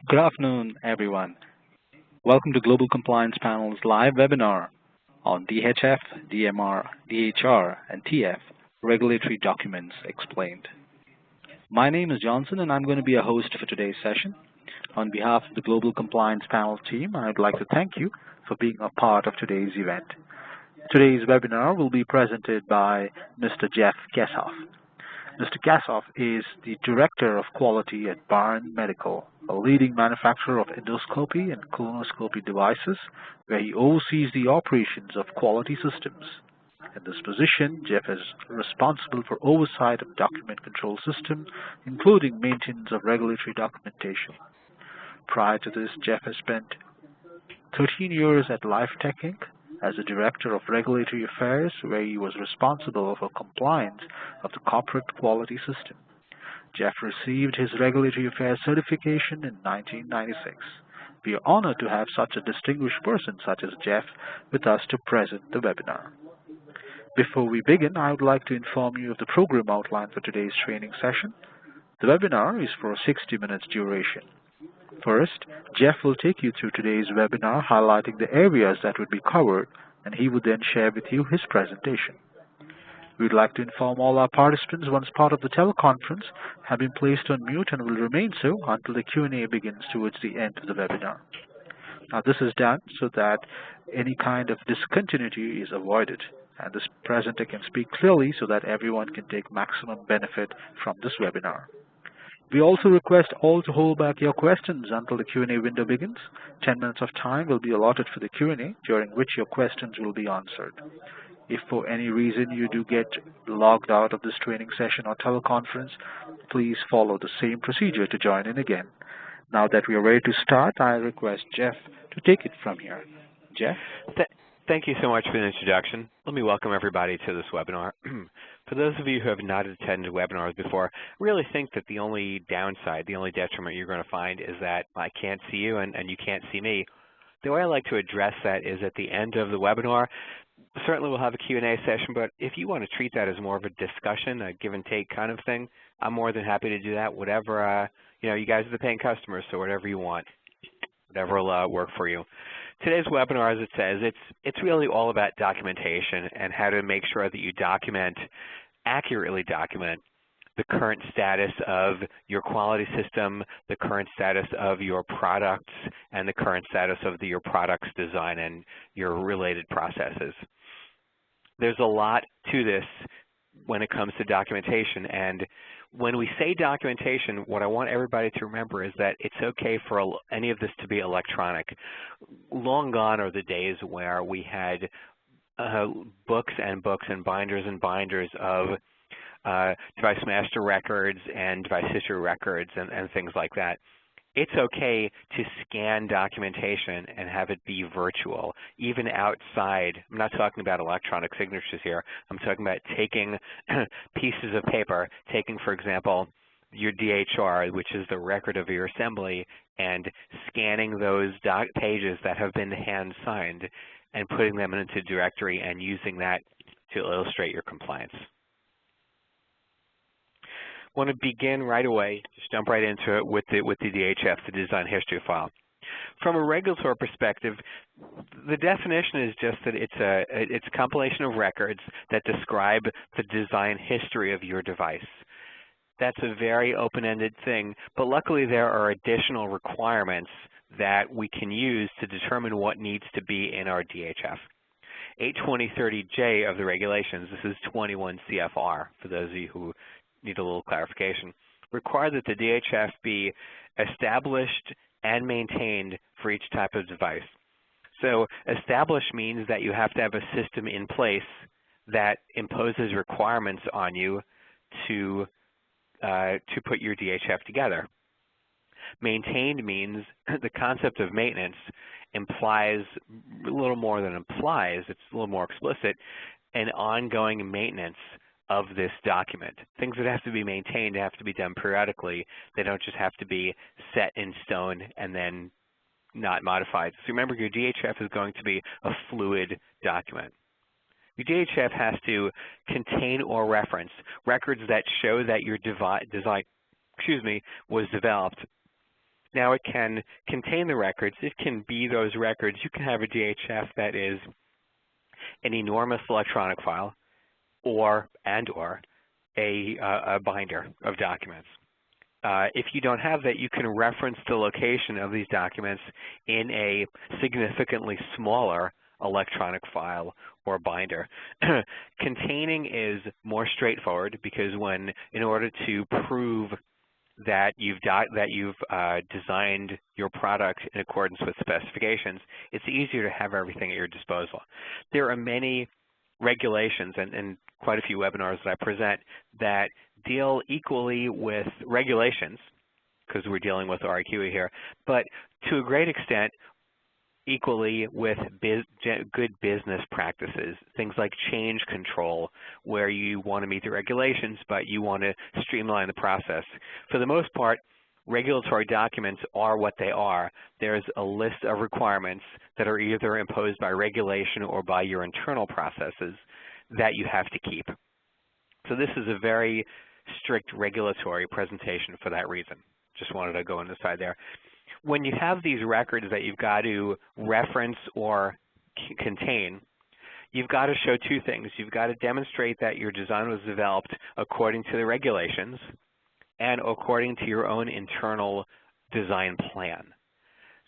Good afternoon, everyone. Welcome to Global Compliance Panel's live webinar on DHF, DMR, DHR, and TF regulatory documents explained. My name is Johnson, and I'm going to be a host for today's session. On behalf of the Global Compliance Panel team, I'd like to thank you for being a part of today's event. Today's webinar will be presented by Mr. Jeff Kessoff. Mr. Kessoff is the Director of Quality at Barn Medical, a leading manufacturer of endoscopy and colonoscopy devices, where he oversees the operations of quality systems. In this position, Jeff is responsible for oversight of document control system, including maintenance of regulatory documentation. Prior to this, Jeff has spent 13 years at LifeTech Inc. as a Director of Regulatory Affairs, where he was responsible for compliance of the corporate quality system. Jeff received his Regulatory Affairs certification in 1996. We are honored to have such a distinguished person such as Jeff with us to present the webinar. Before we begin, I would like to inform you of the program outline for today's training session. The webinar is for 60 minutes duration. First, Jeff will take you through today's webinar, highlighting the areas that would be covered, and he will then share with you his presentation. We would like to inform all our participants once part of the teleconference have been placed on mute and will remain so until the Q&A begins towards the end of the webinar. Now, this is done so that any kind of discontinuity is avoided, and this presenter can speak clearly so that everyone can take maximum benefit from this webinar. We also request all to hold back your questions until the Q&A window begins. 10 minutes of time will be allotted for the Q&A, during which your questions will be answered. If for any reason you do get logged out of this training session or teleconference, please follow the same procedure to join in again. Now that we are ready to start, I request Jeff to take it from here. Jeff? Thank you so much for the introduction. Let me welcome everybody to this webinar. For those of you who have not attended webinars before, I really think that the only downside, the only detriment you're going to find is that I can't see you and you can't see me. The way I like to address that is at the end of the webinar. Certainly we'll have a Q&A session, but if you want to treat that as more of a discussion, a give and take kind of thing, I'm more than happy to do that. Whatever, you guys are the paying customers, so whatever you want, whatever will work for you. Today's webinar, as it says, it's really all about documentation and how to make sure that you accurately document the current status of your quality system, the current status of your products, and the current status of your product's design and your related processes. There's a lot to this when it comes to documentation, and when we say documentation, what I want everybody to remember is that it's okay for any of this to be electronic. Long gone are the days where we had books and books and binders of device master records and device history records and things like that. It's okay to scan documentation and have it be virtual, even outside. I'm not talking about electronic signatures here. I'm talking about taking pieces of paper, taking, for example, your DHR, which is the record of your assembly, and scanning those pages that have been hand-signed and putting them into a directory and using that to illustrate your compliance. Want to begin right away, just jump right into it with the DHF, the design history file. From a regulatory perspective, the definition is just that it's a compilation of records that describe the design history of your device. That's a very open-ended thing, but luckily there are additional requirements that we can use to determine what needs to be in our DHF. 82030J of the regulations, this is 21 CFR, for those of you who need a little clarification, require that the DHF be established and maintained for each type of device. So established means that you have to have a system in place that imposes requirements on you to put your DHF together. Maintained means the concept of maintenance implies a little more than implies, it's a little more explicit, an ongoing maintenance of this document. Things that have to be maintained have to be done periodically. They don't just have to be set in stone and then not modified. So remember, your DHF is going to be a fluid document. Your DHF has to contain or reference records that show that your design was developed Now it can contain the records. It can be those records. You can have a DHF that is an enormous electronic file or a binder of documents. If you don't have that, you can reference the location of these documents in a significantly smaller electronic file or binder. Containing is more straightforward because in order to prove that you've designed your product in accordance with specifications, it's easier to have everything at your disposal. There are many regulations and quite a few webinars that I present that deal equally with regulations, because we're dealing with RIQE here, but to a great extent equally with good business practices, things like change control, where you want to meet the regulations, but you want to streamline the process. For the most part, regulatory documents are what they are. There's a list of requirements that are either imposed by regulation or by your internal processes that you have to keep. So this is a very strict regulatory presentation for that reason. Just wanted to go on the side there. When you have these records that you've got to reference or contain, you've got to show two things. You've got to demonstrate that your design was developed according to the regulations and according to your own internal design plan.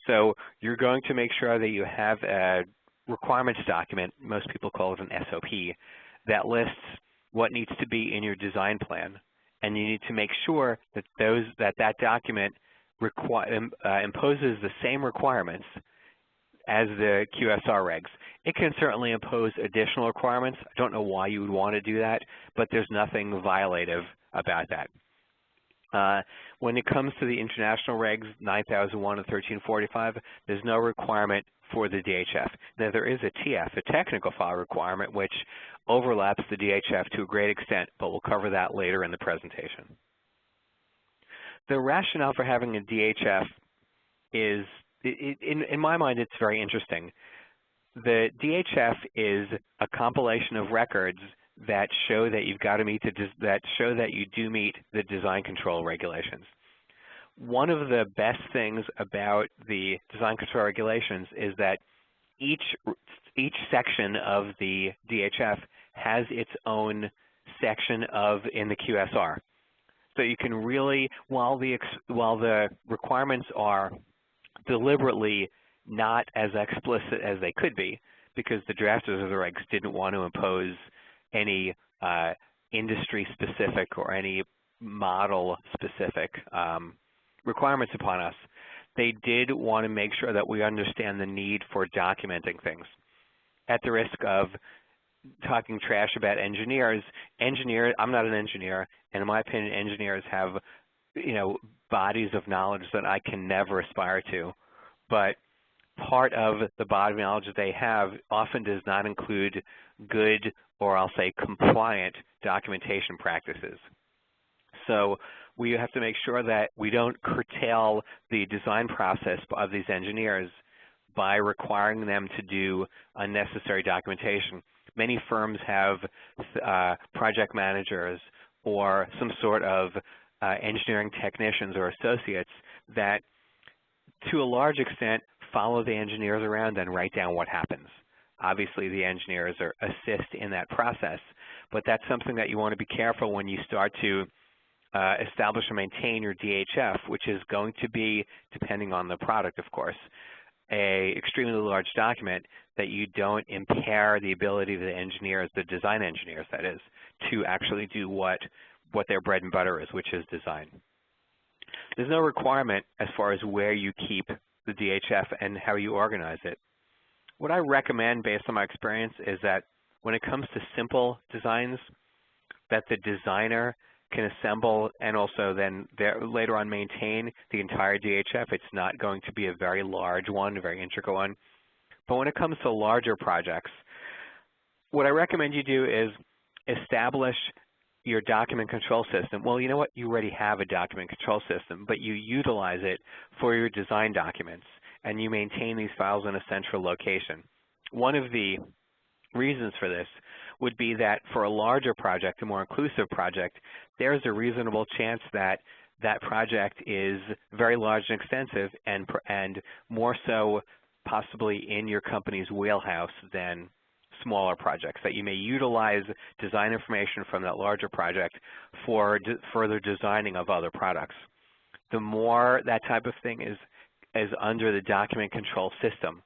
So you're going to make sure that you have a requirements document, most people call it an SOP, that lists what needs to be in your design plan. And you need to make sure that that document imposes the same requirements as the QSR regs. It can certainly impose additional requirements. I don't know why you would want to do that, but there's nothing violative about that. When it comes to the international regs, 9001 and 1345, there's no requirement for the DHF. Now there is a TF, a technical file requirement, which overlaps the DHF to a great extent, but we'll cover that later in the presentation. The rationale for having a DHF is, in my mind, it's very interesting. The DHF is a compilation of records that show that you've got to meet that you do meet the design control regulations. One of the best things about the design control regulations is that each section of the DHF has its own section in the QSR. So you can really, while the requirements are deliberately not as explicit as they could be, because the drafters of the regs didn't want to impose any industry-specific or any model-specific requirements upon us, they did want to make sure that we understand the need for documenting things. At the risk of talking trash about engineers, I'm not an engineer, and in my opinion, engineers have, bodies of knowledge that I can never aspire to. But part of the body of knowledge that they have often does not include good, or I'll say compliant, documentation practices. So we have to make sure that we don't curtail the design process of these engineers by requiring them to do unnecessary documentation. Many firms have project managers or some sort of engineering technicians or associates that, to a large extent, follow the engineers around and write down what happens. Obviously, the engineers assist in that process, but that's something that you want to be careful when you start to establish and maintain your DHF, which is going to be, depending on the product, of course, an extremely large document, that you don't impair the ability of the engineers, the design engineers, that is, to actually do what their bread and butter is, which is design. There's no requirement as far as where you keep the DHF and how you organize it. What I recommend based on my experience is that when it comes to simple designs, that the designer can assemble and also then later on maintain the entire DHF. It's not going to be a very large one, a very intricate one. But when it comes to larger projects, what I recommend you do is establish your document control system. Well, you know what? You already have a document control system, but you utilize it for your design documents, and you maintain these files in a central location. One of the reasons for this would be that for a larger project, a more inclusive project, there's a reasonable chance that that project is very large and extensive and more so possibly in your company's wheelhouse than smaller projects, that you may utilize design information from that larger project for further designing of other products. The more that type of thing is under the document control system,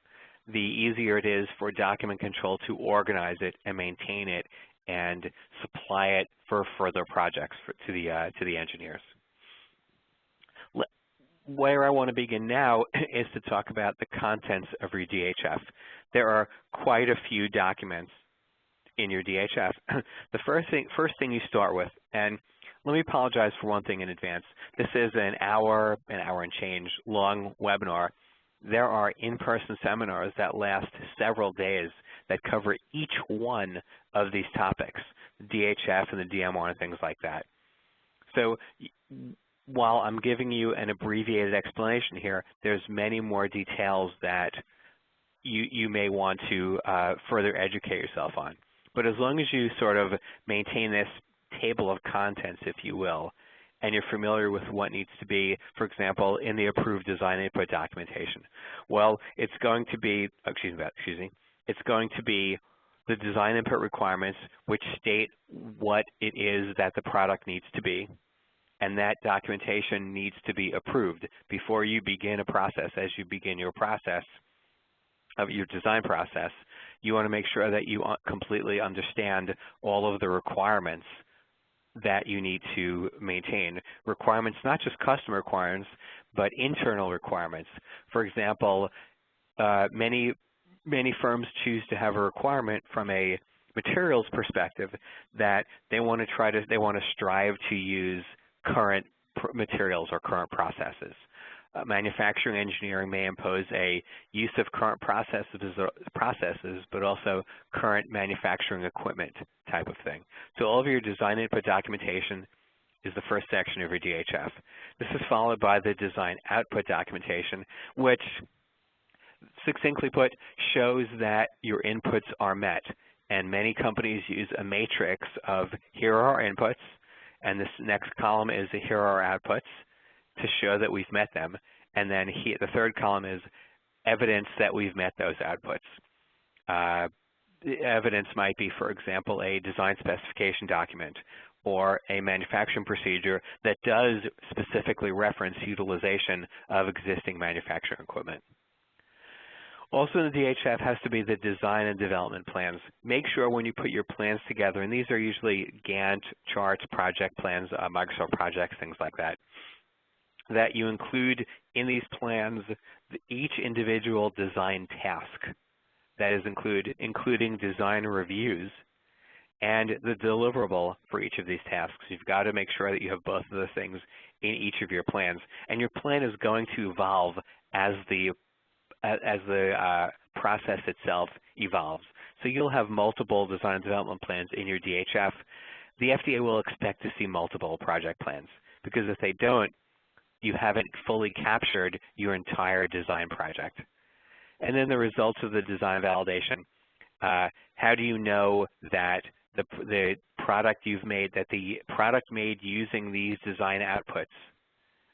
the easier it is for document control to organize it and maintain it and supply it for further projects to the engineers. Where I want to begin now is to talk about the contents of your DHF. There are quite a few documents in your DHF. The first thing you start with, and let me apologize for one thing in advance. This is an hour and change long webinar. There are in-person seminars that last several days that cover each one of these topics, the DHF and the DMR and things like that. So while I'm giving you an abbreviated explanation here, there's many more details that you may want to further educate yourself on. But as long as you sort of maintain this table of contents, if you will, and you're familiar with what needs to be, for example, in the approved design input documentation, well, it's going to be, it's going to be the design input requirements which state what it is that the product needs to be, and that documentation needs to be approved before you begin a process. As you begin your process of your design process, you want to make sure that you completely understand all of the requirements that you need to maintain. Requirements, not just customer requirements, but internal requirements. For example, many firms choose to have a requirement from a materials perspective that they want to strive to use current materials or current processes. Manufacturing engineering may impose a use of current processes, but also current manufacturing equipment type of thing. So all of your design input documentation is the first section of your DHF. This is followed by the design output documentation, which, succinctly put, shows that your inputs are met. And many companies use a matrix of here are our inputs, and this next column is here are our outputs, to show that we've met them. And then the third column is evidence that we've met those outputs. The evidence might be, for example, a design specification document or a manufacturing procedure that does specifically reference utilization of existing manufacturing equipment. Also in the DHF has to be the design and development plans. Make sure when you put your plans together, and these are usually Gantt charts, project plans, Microsoft projects, things like that, that you include in these plans each individual design task. That is including design reviews and the deliverable for each of these tasks. You've got to make sure that you have both of those things in each of your plans. And your plan is going to evolve as the process itself evolves. So you'll have multiple design and development plans in your DHF. The FDA will expect to see multiple project plans, because if they don't, you haven't fully captured your entire design project. And then the results of the design validation. How do you know that the product you've made, that the product made using these design outputs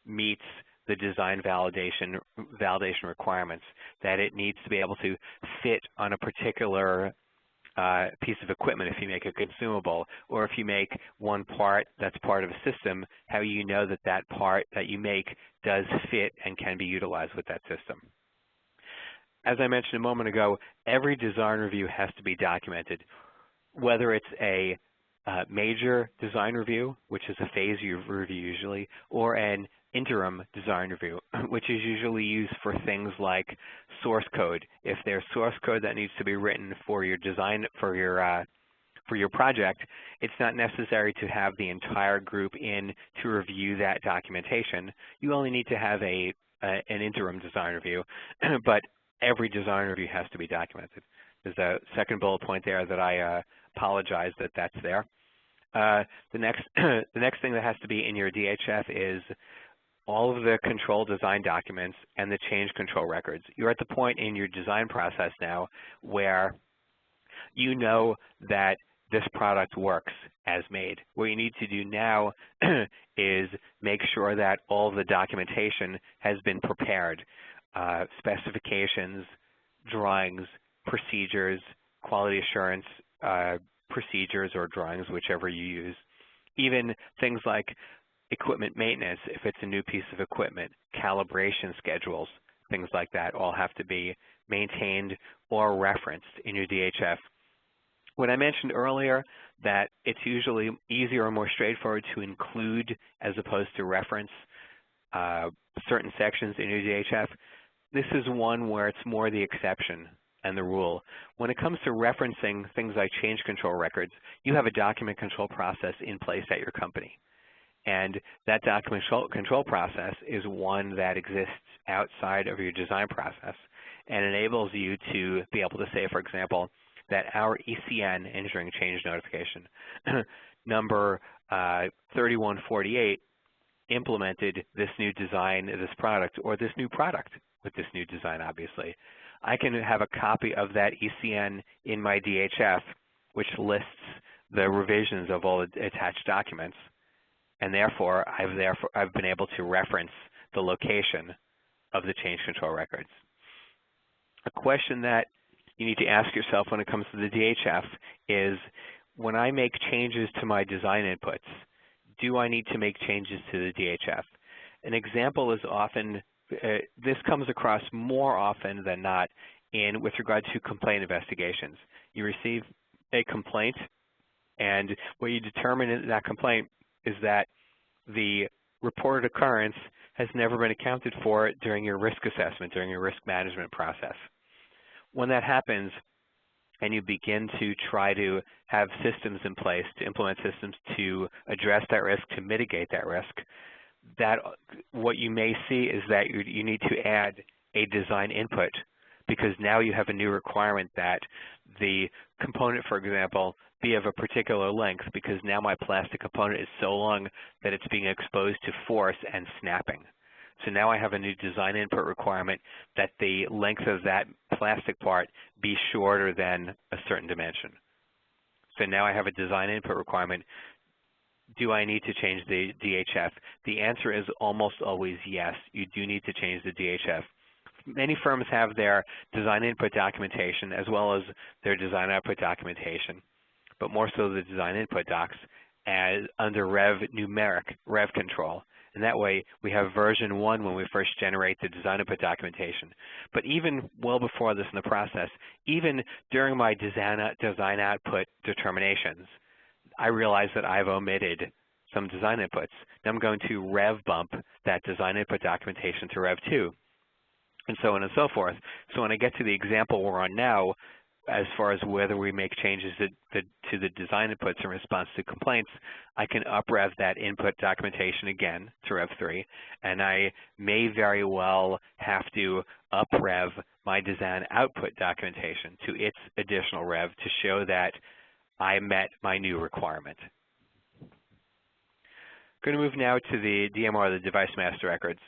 meets the design validation requirements, that it needs to be able to fit on a particular piece of equipment if you make a consumable, or if you make one part that's part of a system, how you know that that part that you make does fit and can be utilized with that system. As I mentioned a moment ago, every design review has to be documented, whether it's a major design review, which is a phase review usually, or an interim design review, which is usually used for things like source code. If there's source code that needs to be written for your design, for your project, it's not necessary to have the entire group in to review that documentation. You only need to have an interim design review, but every design review has to be documented. There's a second bullet point there that I apologize that that's there. The next thing that has to be in your DHF is all of the control design documents and the change control records. You're at the point in your design process now where you know that this product works as made. What you need to do now is make sure that all of the documentation has been prepared, specifications, drawings, procedures, quality assurance procedures or drawings, whichever you use. Even things like equipment maintenance, if it's a new piece of equipment, calibration schedules, things like that all have to be maintained or referenced in your DHF. When I mentioned earlier that it's usually easier or more straightforward to include as opposed to reference certain sections in your DHF, this is one where it's more the exception and the rule. When it comes to referencing things like change control records, you have a document control process in place at your company. And that document control process is one that exists outside of your design process and enables you to be able to say, for example, that our ECN, engineering change notification, number 3148 implemented this new design, this product, or this new product with this new design, obviously. I can have a copy of that ECN in my DHF, which lists the revisions of all attached documents, and therefore I've been able to reference the location of the change control records. A question that you need to ask yourself when it comes to the DHF is, when I make changes to my design inputs, do I need to make changes to the DHF? An example is often, this comes across more often than not with regard to complaint investigations. You receive a complaint, and what you determine in that complaint is that the reported occurrence has never been accounted for during your risk assessment, during your risk management process. When that happens, and you begin to try to have systems in place, to implement systems to address that risk, to mitigate that risk, that what you may see is that you need to add a design input, because now you have a new requirement that the component, for example, be of a particular length, because now my plastic component is so long that it's being exposed to force and snapping. So now I have a new design input requirement that the length of that plastic part be shorter than a certain dimension. So now I have a design input requirement. Do I need to change the DHF? The answer is almost always yes. You do need to change the DHF. Many firms have their design input documentation as well as their design output documentation, but more so the design input docs as under numeric rev control. And that way we have version 1 when we first generate the design input documentation. But even well before this in the process, even during my design output determinations, I realize that I've omitted some design inputs. Now I'm going to rev bump that design input documentation to rev 2, and so on and so forth. So when I get to the example we're on now, as far as whether we make changes to the design inputs in response to complaints, I can up-rev that input documentation again to rev 3, and I may very well have to up-rev my design output documentation to its additional rev to show that I met my new requirement. I'm going to move now to the DMR, the Device Master Records.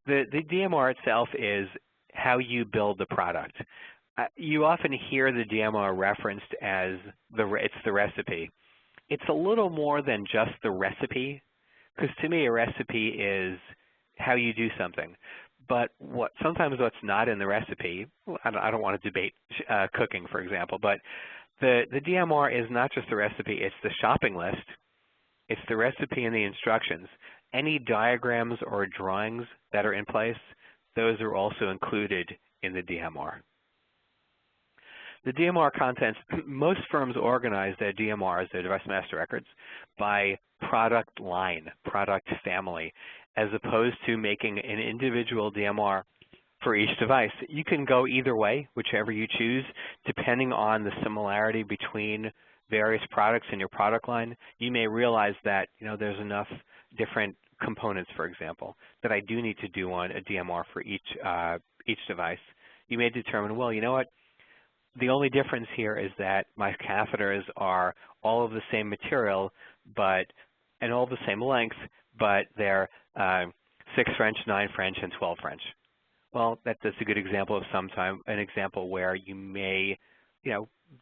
The DMR itself is how you build the product. You often hear the DMR referenced as it's the recipe. It's a little more than just the recipe, because to me a recipe is how you do something. But sometimes what's not in the recipe, I don't want to debate cooking, for example, but the DMR is not just the recipe, it's the shopping list. It's the recipe and the instructions. Any diagrams or drawings that are in place, those are also included in the DMR. The DMR contents, most firms organize their DMRs, their Device Master Records, by product line, product family, as opposed to making an individual DMR for each device. You can go either way, whichever you choose, depending on the similarity between various products in your product line. You may realize that there's enough different components, for example, that I do need to do on a DMR for each device. You may determine, well, you know what? The only difference here is that my catheters are all of the same material, and all the same length, but they're 6 French, 9 French, and 12 French. Well, that's a good example of an example where you may,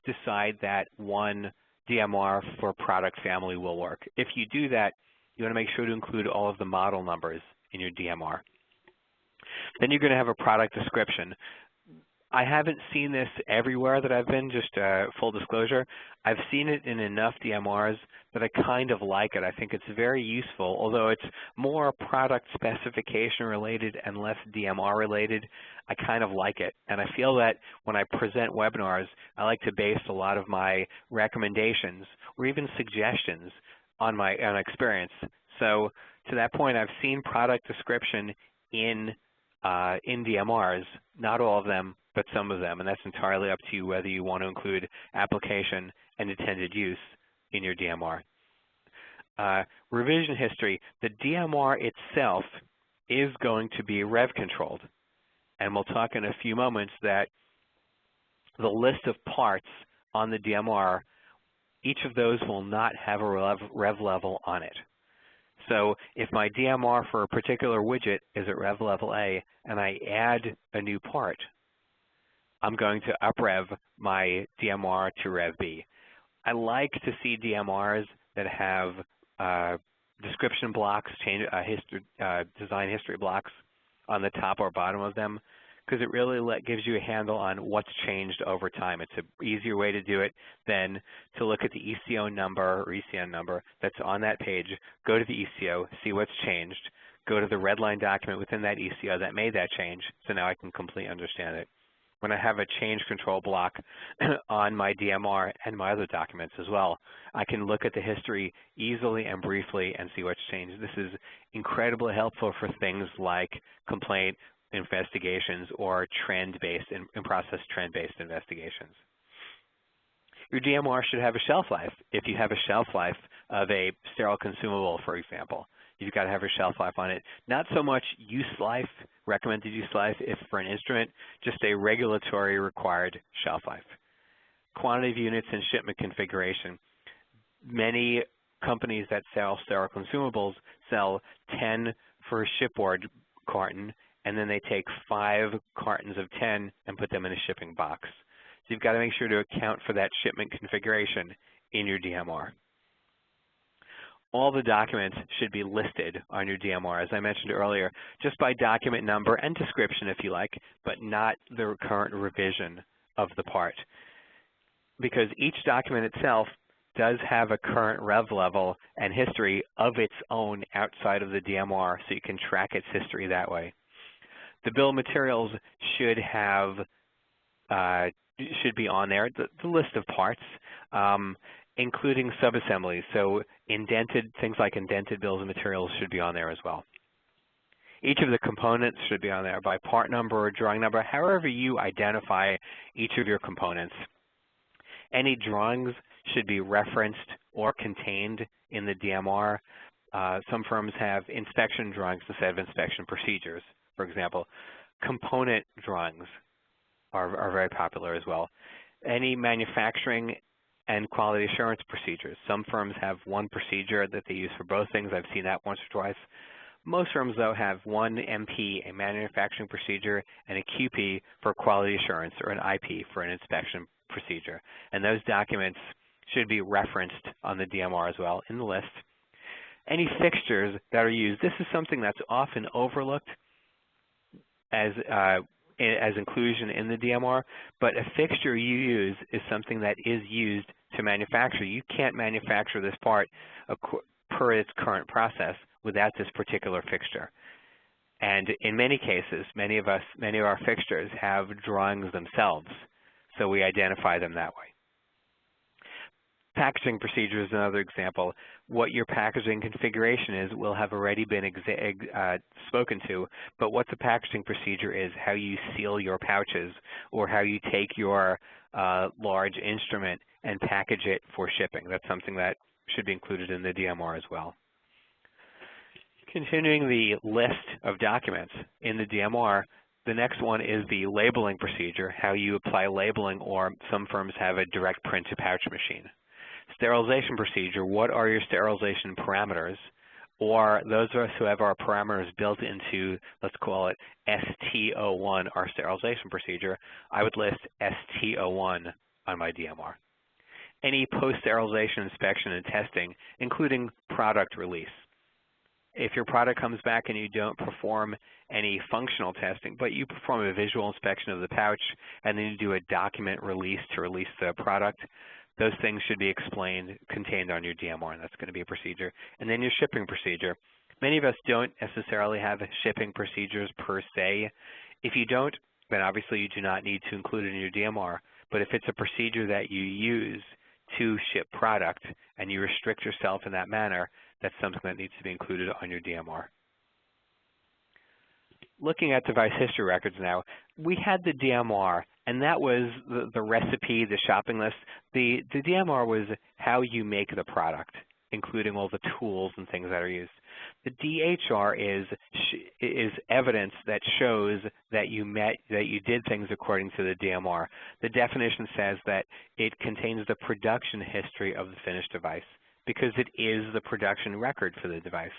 decide that one DMR for product family will work. If you do that, you want to make sure to include all of the model numbers in your DMR. Then you're going to have a product description. I haven't seen this everywhere that I've been, just full disclosure. I've seen it in enough DMRs that I kind of like it. I think it's very useful, although it's more product specification related and less DMR related. I kind of like it. And I feel that when I present webinars, I like to base a lot of my recommendations or even suggestions on my own experience. So to that point, I've seen product description in DMRs, not all of them, but some of them, and that's entirely up to you whether you want to include application and intended use in your DMR. Revision history, the DMR itself is going to be rev controlled, and we'll talk in a few moments that the list of parts on the DMR, each of those will not have a rev level on it. So if my DMR for a particular widget is at rev level A and I add a new part, I'm going to up-rev my DMR to rev B. I like to see DMRs that have description blocks, design history blocks on the top or bottom of them, because it really gives you a handle on what's changed over time. It's an easier way to do it than to look at the ECO number or ECN number that's on that page, go to the ECO, see what's changed, go to the red line document within that ECO that made that change, so now I can completely understand it. When I have a change control block on my DMR and my other documents as well, I can look at the history easily and briefly and see what's changed. This is incredibly helpful for things like complaint investigations or trend-based, in-process trend-based investigations. Your DMR should have a shelf life. If you have a shelf life of a sterile consumable, for example, you've got to have a shelf life on it. Not so much use life, recommended use life if for an instrument, just a regulatory required shelf life. Quantity of units and shipment configuration. Many companies that sell sterile consumables sell 10 for a shipboard carton, and then they take 5 cartons of 10 and put them in a shipping box. So you've got to make sure to account for that shipment configuration in your DMR. All the documents should be listed on your DMR, as I mentioned earlier, just by document number and description if you like, but not the current revision of the part. Because each document itself does have a current rev level and history of its own outside of the DMR, so you can track its history that way. The bill of materials should have should be on there, the list of parts, including subassemblies. So indented, things like indented bills of materials should be on there as well. Each of the components should be on there by part number or drawing number, however you identify each of your components. Any drawings should be referenced or contained in the DMR. Some firms have inspection drawings instead of inspection procedures, for example. Component drawings are very popular as well. Any manufacturing and quality assurance procedures. Some firms have one procedure that they use for both things. I've seen that once or twice. Most firms, though, have one MP, a manufacturing procedure, and a QP for quality assurance, or an IP for an inspection procedure. And those documents should be referenced on the DMR as well in the list. Any fixtures that are used, this is something that's often overlooked as inclusion in the DMR, but a fixture you use is something that is used to manufacture. You can't manufacture this part per its current process without this particular fixture. And in many cases, many of our fixtures have drawings themselves, so we identify them that way. Packaging procedure is another example. What your packaging configuration is will have already been spoken to, but what the packaging procedure is, how you seal your pouches, or how you take your large instrument and package it for shipping. That's something that should be included in the DMR as well. Continuing the list of documents in the DMR, the next one is the labeling procedure, how you apply labeling, or some firms have a direct print to pouch machine. Sterilization procedure, what are your sterilization parameters? Or those of us who have our parameters built into, let's call it ST01, our sterilization procedure, I would list ST01 on my DMR. any post-sterilization inspection and testing, including product release. If your product comes back and you don't perform any functional testing, but you perform a visual inspection of the pouch and then you do a document release to release the product, those things should be contained on your DMR, and that's going to be a procedure. And then your shipping procedure. Many of us don't necessarily have shipping procedures per se. If you don't, then obviously you do not need to include it in your DMR. But if it's a procedure that you use to ship product and you restrict yourself in that manner, that's something that needs to be included on your DMR. Looking at device history records now, we had the DMR, and that was the recipe, the shopping list. The DMR was how you make the product, including all the tools and things that are used. The DHR is evidence that shows that you did things according to the DMR. The definition says that it contains the production history of the finished device because it is the production record for the device.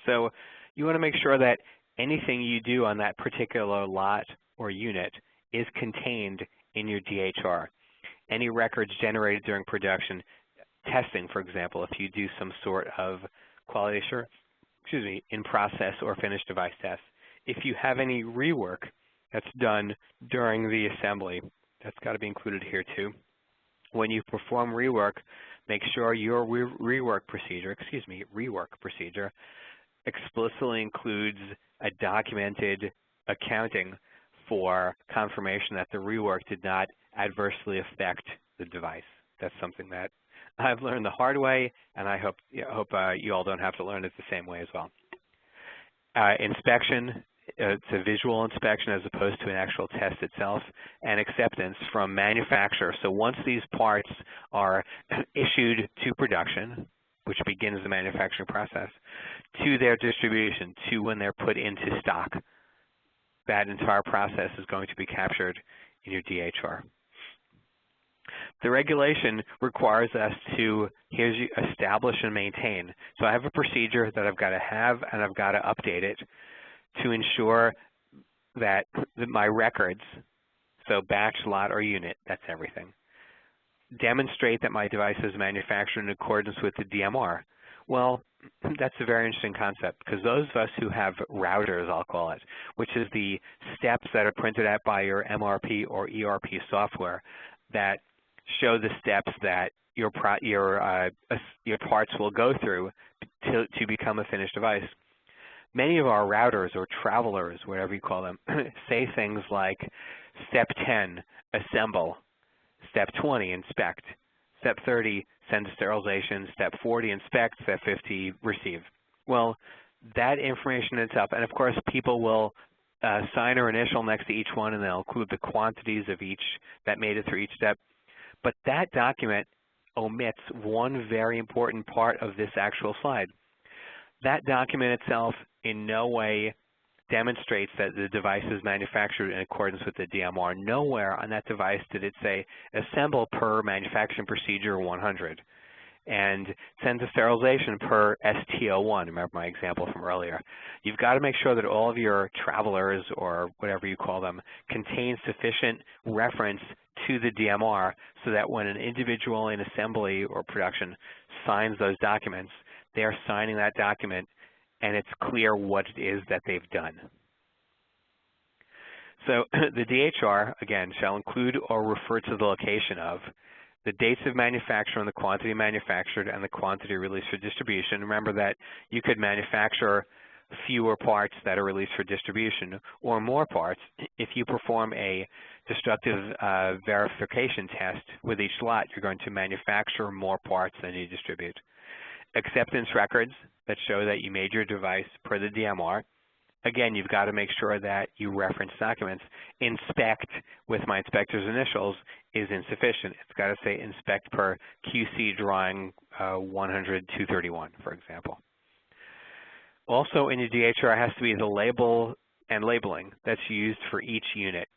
So you want to make sure that anything you do on that particular lot or unit is contained in your DHR. Any records generated during production testing, for example, if you do some sort of quality assurance, in process or finished device tests. If you have any rework that's done during the assembly, that's got to be included here too. When you perform rework, make sure your rework procedure explicitly includes a documented accounting for confirmation that the rework did not adversely affect the device. That's something that I've learned the hard way, and I hope you all don't have to learn it the same way as well. Inspection, it's a visual inspection as opposed to an actual test itself, and acceptance from manufacturer. So once these parts are issued to production, which begins the manufacturing process, to their distribution, to when they're put into stock, that entire process is going to be captured in your DHR. The regulation requires us to establish and maintain. So I have a procedure that I've got to have and I've got to update it to ensure that my records, so batch, lot, or unit, that's everything, demonstrate that my device is manufactured in accordance with the DMR. Well, that's a very interesting concept because those of us who have routers, I'll call it, which is the steps that are printed out by your MRP or ERP software that show the steps that your parts will go through to become a finished device. Many of our routers or travelers, whatever you call them, say things like step 10, assemble, step 20, inspect, step 30, send to sterilization, step 40, inspect, step 50, receive. Well, that information itself, and of course people will sign or initial next to each one and they'll include the quantities of each that made it through each step. But that document omits one very important part of this actual slide. That document itself in no way demonstrates that the device is manufactured in accordance with the DMR. Nowhere on that device did it say assemble per manufacturing procedure 100 and send to sterilization per ST01. Remember my example from earlier. You've got to make sure that all of your travelers or whatever you call them contain sufficient reference to the DMR so that when an individual in assembly or production signs those documents, they are signing that document and it's clear what it is that they've done. So the DHR, again, shall include or refer to the location of the dates of manufacture and the quantity manufactured and the quantity released for distribution. Remember that you could manufacture fewer parts that are released for distribution or more parts if you perform a destructive verification test with each lot. You're going to manufacture more parts than you distribute. Acceptance records that show that you made your device per the DMR. Again, you've got to make sure that you reference documents. Inspect with my inspector's initials is insufficient. It's got to say inspect per QC drawing 100-231, for example. Also in your DHR has to be the label and labeling that's used for each unit.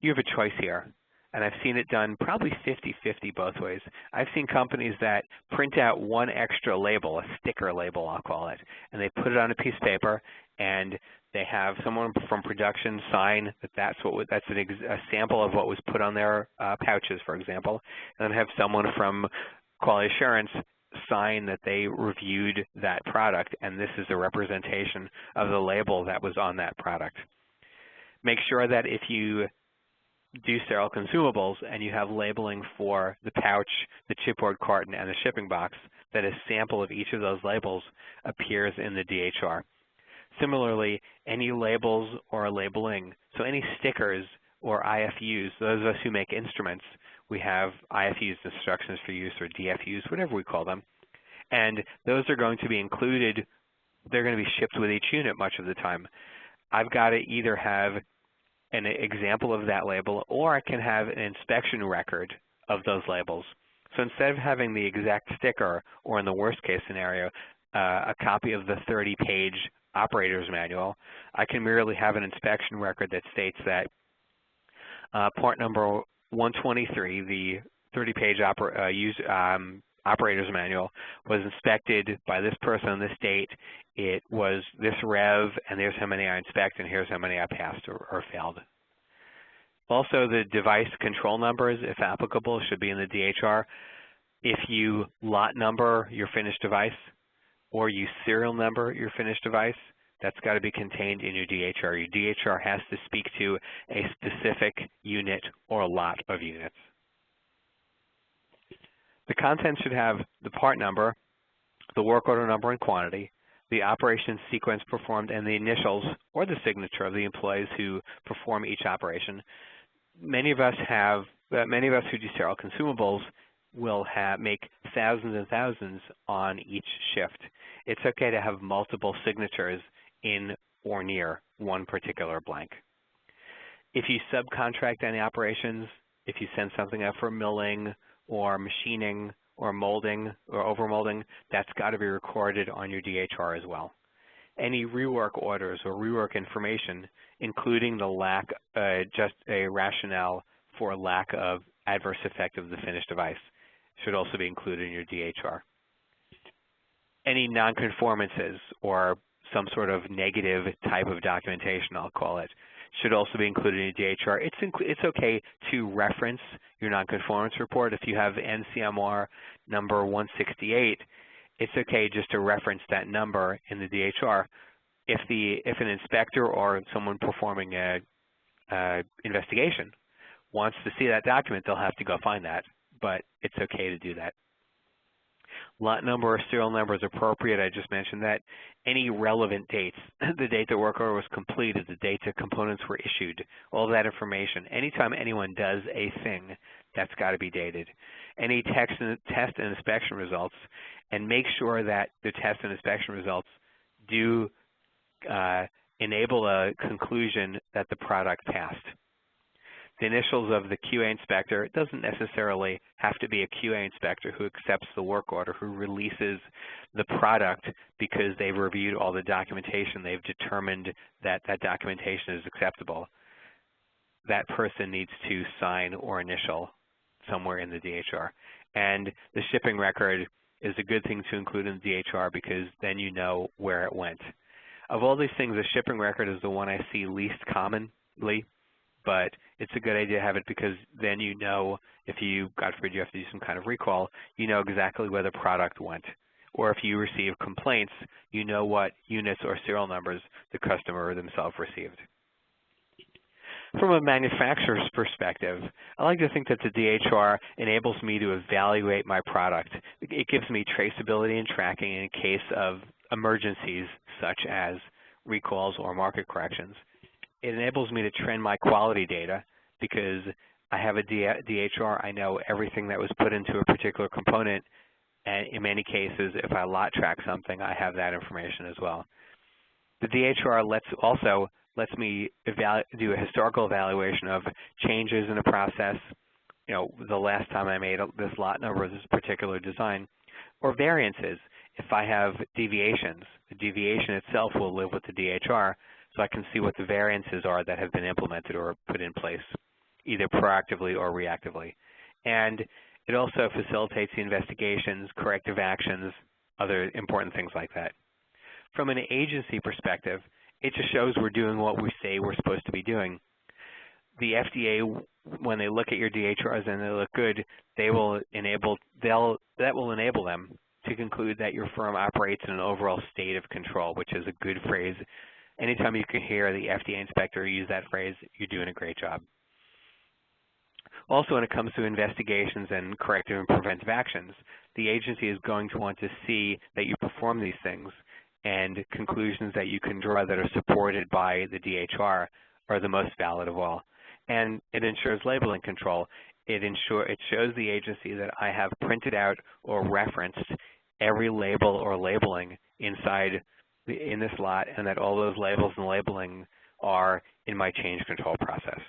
You have a choice here. and I've seen it done probably 50-50 both ways. I've seen companies that print out one extra label, a sticker label I'll call it, and they put it on a piece of paper, and they have someone from production sign that that's a sample of what was put on their pouches, for example, and then have someone from quality assurance sign that they reviewed that product, and this is a representation of the label that was on that product. Make sure that if you do sterile consumables and you have labeling for the pouch, the chipboard carton, and the shipping box, that a sample of each of those labels appears in the DHR. Similarly, any labels or labeling, so any stickers or IFUs, those of us who make instruments, we have IFUs, instructions for use, or DFUs, whatever we call them, and those are going to be included, they're going to be shipped with each unit much of the time. I've got to either have an example of that label, or I can have an inspection record of those labels. So instead of having the exact sticker, or in the worst case scenario, a copy of the 30-page operator's manual, I can merely have an inspection record that states that part number 123, the 30-page operator's manual, was inspected by this person on this date. It was this rev, and here's how many I inspect, and here's how many I passed or failed. Also, the device control numbers, if applicable, should be in the DHR. If you lot number your finished device, or you serial number your finished device, that's got to be contained in your DHR. Your DHR has to speak to a specific unit or a lot of units. The content should have the part number, the work order number and quantity, the operation sequence performed, and the initials or the signature of the employees who perform each operation. Many of us who do sterile consumables will make thousands and thousands on each shift. It's okay to have multiple signatures in or near one particular blank. If you subcontract any operations, if you send something out for milling or machining or molding or overmolding, that's got to be recorded on your DHR as well. Any rework orders or rework information, including the lack, just a rationale for lack of adverse effect of the finished device, should also be included in your DHR. Any nonconformances or some sort of negative type of documentation, I'll call it, should also be included in your DHR. It's okay to reference your nonconformance report. If you have NCMR number 168, it's okay just to reference that number in the DHR. If an inspector or someone performing a investigation wants to see that document, they'll have to go find that, but it's okay to do that. Lot number or serial number is appropriate. I just mentioned that. Any relevant dates, the date the work order was completed, the date the components were issued, all that information. Anytime anyone does a thing, that's got to be dated. Any test and inspection results, and make sure that the test and inspection results do enable a conclusion that the product passed. The initials of the QA inspector, it doesn't necessarily have to be a QA inspector who accepts the work order, who releases the product because they've reviewed all the documentation, they've determined that that documentation is acceptable. That person needs to sign or initial somewhere in the DHR. And the shipping record is a good thing to include in the DHR because then you know where it went. Of all these things, the shipping record is the one I see least commonly, but it's a good idea to have it because then you know if you, God forbid, you have to do some kind of recall, you know exactly where the product went. Or if you receive complaints, you know what units or serial numbers the customer themselves received. From a manufacturer's perspective, I like to think that the DHR enables me to evaluate my product. It gives me traceability and tracking in case of emergencies such as recalls or market corrections. It enables me to trend my quality data because I have a DHR. I know everything that was put into a particular component, and in many cases, if I lot track something, I have that information as well. The DHR also lets me do a historical evaluation of changes in a process, you know, the last time I made this lot number of this particular design, or variances. If I have deviations, the deviation itself will live with the DHR, so I can see what the variances are that have been implemented or put in place. either proactively or reactively. And it also facilitates the investigations, corrective actions, other important things like that. From an agency perspective, it just shows we're doing what we say we're supposed to be doing. The FDA, when they look at your DHRs and they look good, that will enable them to conclude that your firm operates in an overall state of control, which is a good phrase. Anytime you can hear the FDA inspector use that phrase, you're doing a great job. Also, when it comes to investigations and corrective and preventive actions, the agency is going to want to see that you perform these things, and conclusions that you can draw that are supported by the DHR are the most valid of all. And it ensures labeling control. It shows the agency that I have printed out or referenced every label or labeling in this lot, and that all those labels and labeling are in my change control process.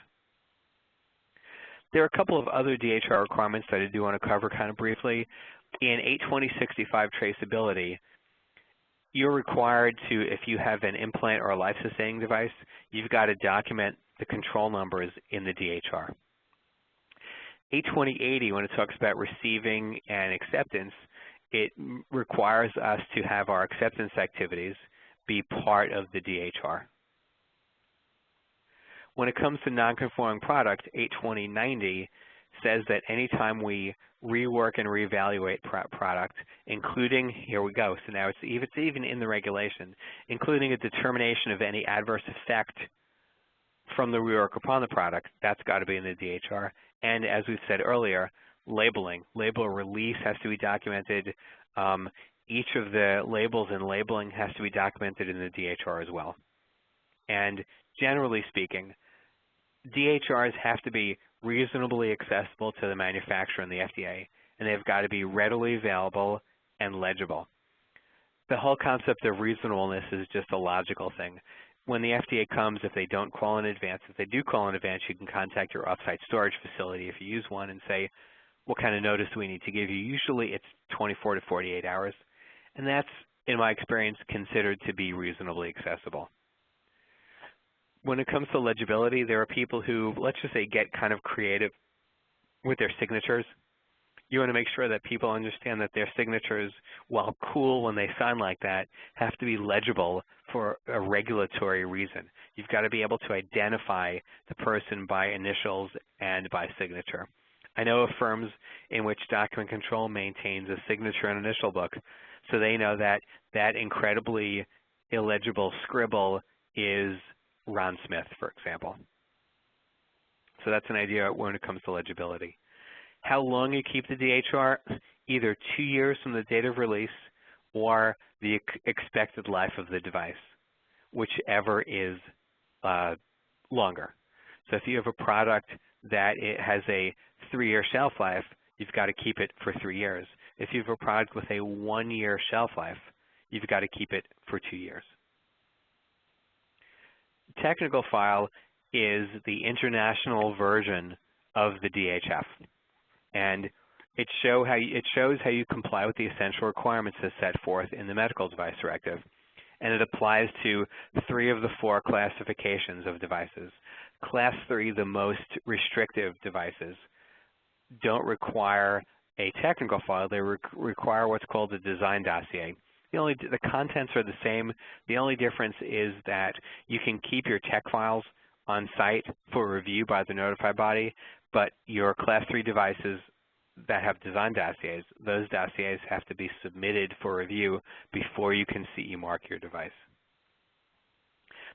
There are a couple of other DHR requirements that I do want to cover kind of briefly. In 82065 traceability, you're required to, if you have an implant or a life-sustaining device, you've got to document the control numbers in the DHR. 82080, when it talks about receiving and acceptance, it requires us to have our acceptance activities be part of the DHR. When it comes to non-conforming product, 82090 says that anytime we rework and reevaluate product, including, here we go, so now it's even in the regulation, including a determination of any adverse effect from the rework upon the product, that's got to be in the DHR. And as we've said earlier, labeling. Label release has to be documented. Each of the labels and labeling has to be documented in the DHR as well. And generally speaking, DHRs have to be reasonably accessible to the manufacturer and the FDA, and they've got to be readily available and legible. The whole concept of reasonableness is just a logical thing. When the FDA comes, if they don't call in advance, if they do call in advance, you can contact your off-site storage facility if you use one and say, what kind of notice do we need to give you? Usually it's 24 to 48 hours, and that's, in my experience, considered to be reasonably accessible. When it comes to legibility, there are people who, let's just say, get kind of creative with their signatures. You want to make sure that people understand that their signatures, while cool when they sign like that, have to be legible for a regulatory reason. You've got to be able to identify the person by initials and by signature. I know of firms in which document control maintains a signature and initial book, so they know that that incredibly illegible scribble is Ron Smith, for example. So that's an idea when it comes to legibility. How long you keep the DHR? Either 2 years from the date of release or the expected life of the device, whichever is longer. So if you have a product that it has a 3-year shelf life, you've got to keep it for 3 years. If you have a product with a 1-year shelf life, you've got to keep it for 2 years. Technical file is the international version of the DHF, and it shows how you comply with the essential requirements as set forth in the Medical Device Directive, and it applies to 3 of the 4 classifications of devices. Class 3, the most restrictive devices, don't require a technical file. They require what's called a design dossier. The contents are the same. The only difference is that you can keep your tech files on site for review by the notified body, but your Class 3 devices that have design dossiers, those dossiers have to be submitted for review before you can CE mark your device.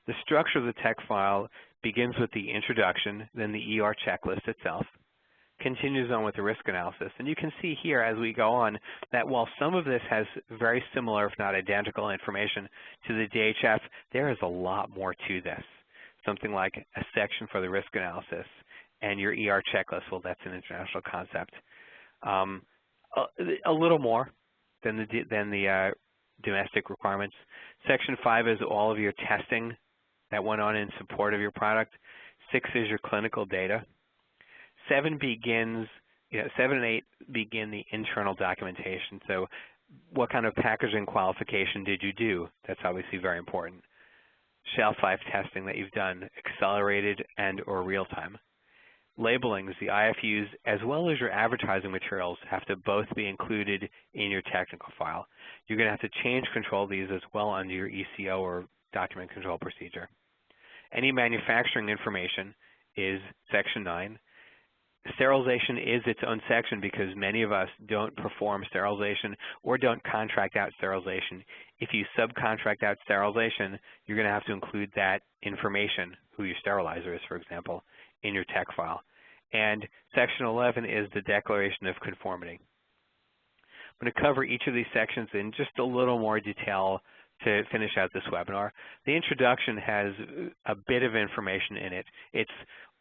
The structure of the tech file begins with the introduction, then the ER checklist itself, continues on with the risk analysis. And you can see here as we go on that while some of this has very similar, if not identical information to the DHF, there is a lot more to this. Something like a section for the risk analysis and your ER checklist, well, that's an international concept. A little more than the domestic requirements. Section 5 is all of your testing that went on in support of your product. 6 is your clinical data. 7 and 8 begin the internal documentation. So what kind of packaging qualification did you do? That's obviously very important. Shelf life testing that you've done, accelerated and or real time. labelings, the IFUs, as well as your advertising materials have to both be included in your technical file. You're going to have to change control these as well under your ECO or document control procedure. Any manufacturing information is Section 9. Sterilization is its own section because many of us don't perform sterilization or don't contract out sterilization. If you subcontract out sterilization, you're going to have to include that information, who your sterilizer is, for example, in your tech file. And Section 11 is the Declaration of Conformity. I'm going to cover each of these sections in just a little more detail to finish out this webinar. The introduction has a bit of information in it. It's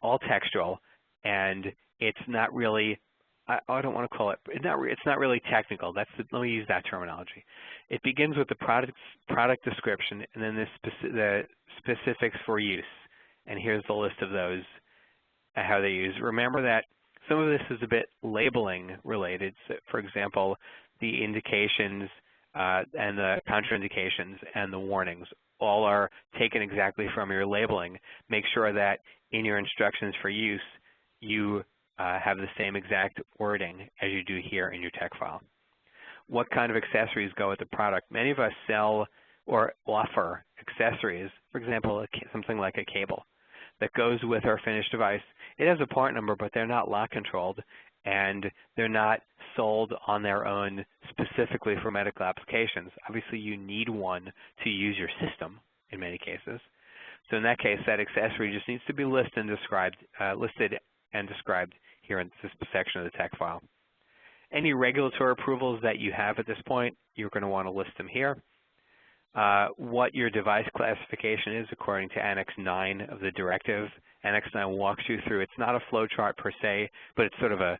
all textual, and it's not really, I don't want to call it, it's not really technical. Let me use that terminology. It begins with the product description and then the specifics for use. And here's the list of those, how they use. Remember that some of this is a bit labeling related. So for example, the indications and the contraindications and the warnings all are taken exactly from your labeling. Make sure that in your instructions for use, you have the same exact wording as you do here in your tech file. What kind of accessories go with the product? Many of us sell or offer accessories, for example, something like a cable that goes with our finished device. It has a part number, but they're not lock controlled, and they're not sold on their own specifically for medical applications. Obviously, you need one to use your system in many cases. So in that case, that accessory just needs to be listed and described here in this section of the tech file. Any regulatory approvals that you have at this point, you're going to want to list them here. What your device classification is according to Annex 9 of the directive. Annex 9 walks you through. It's not a flow chart per se, but it's sort of a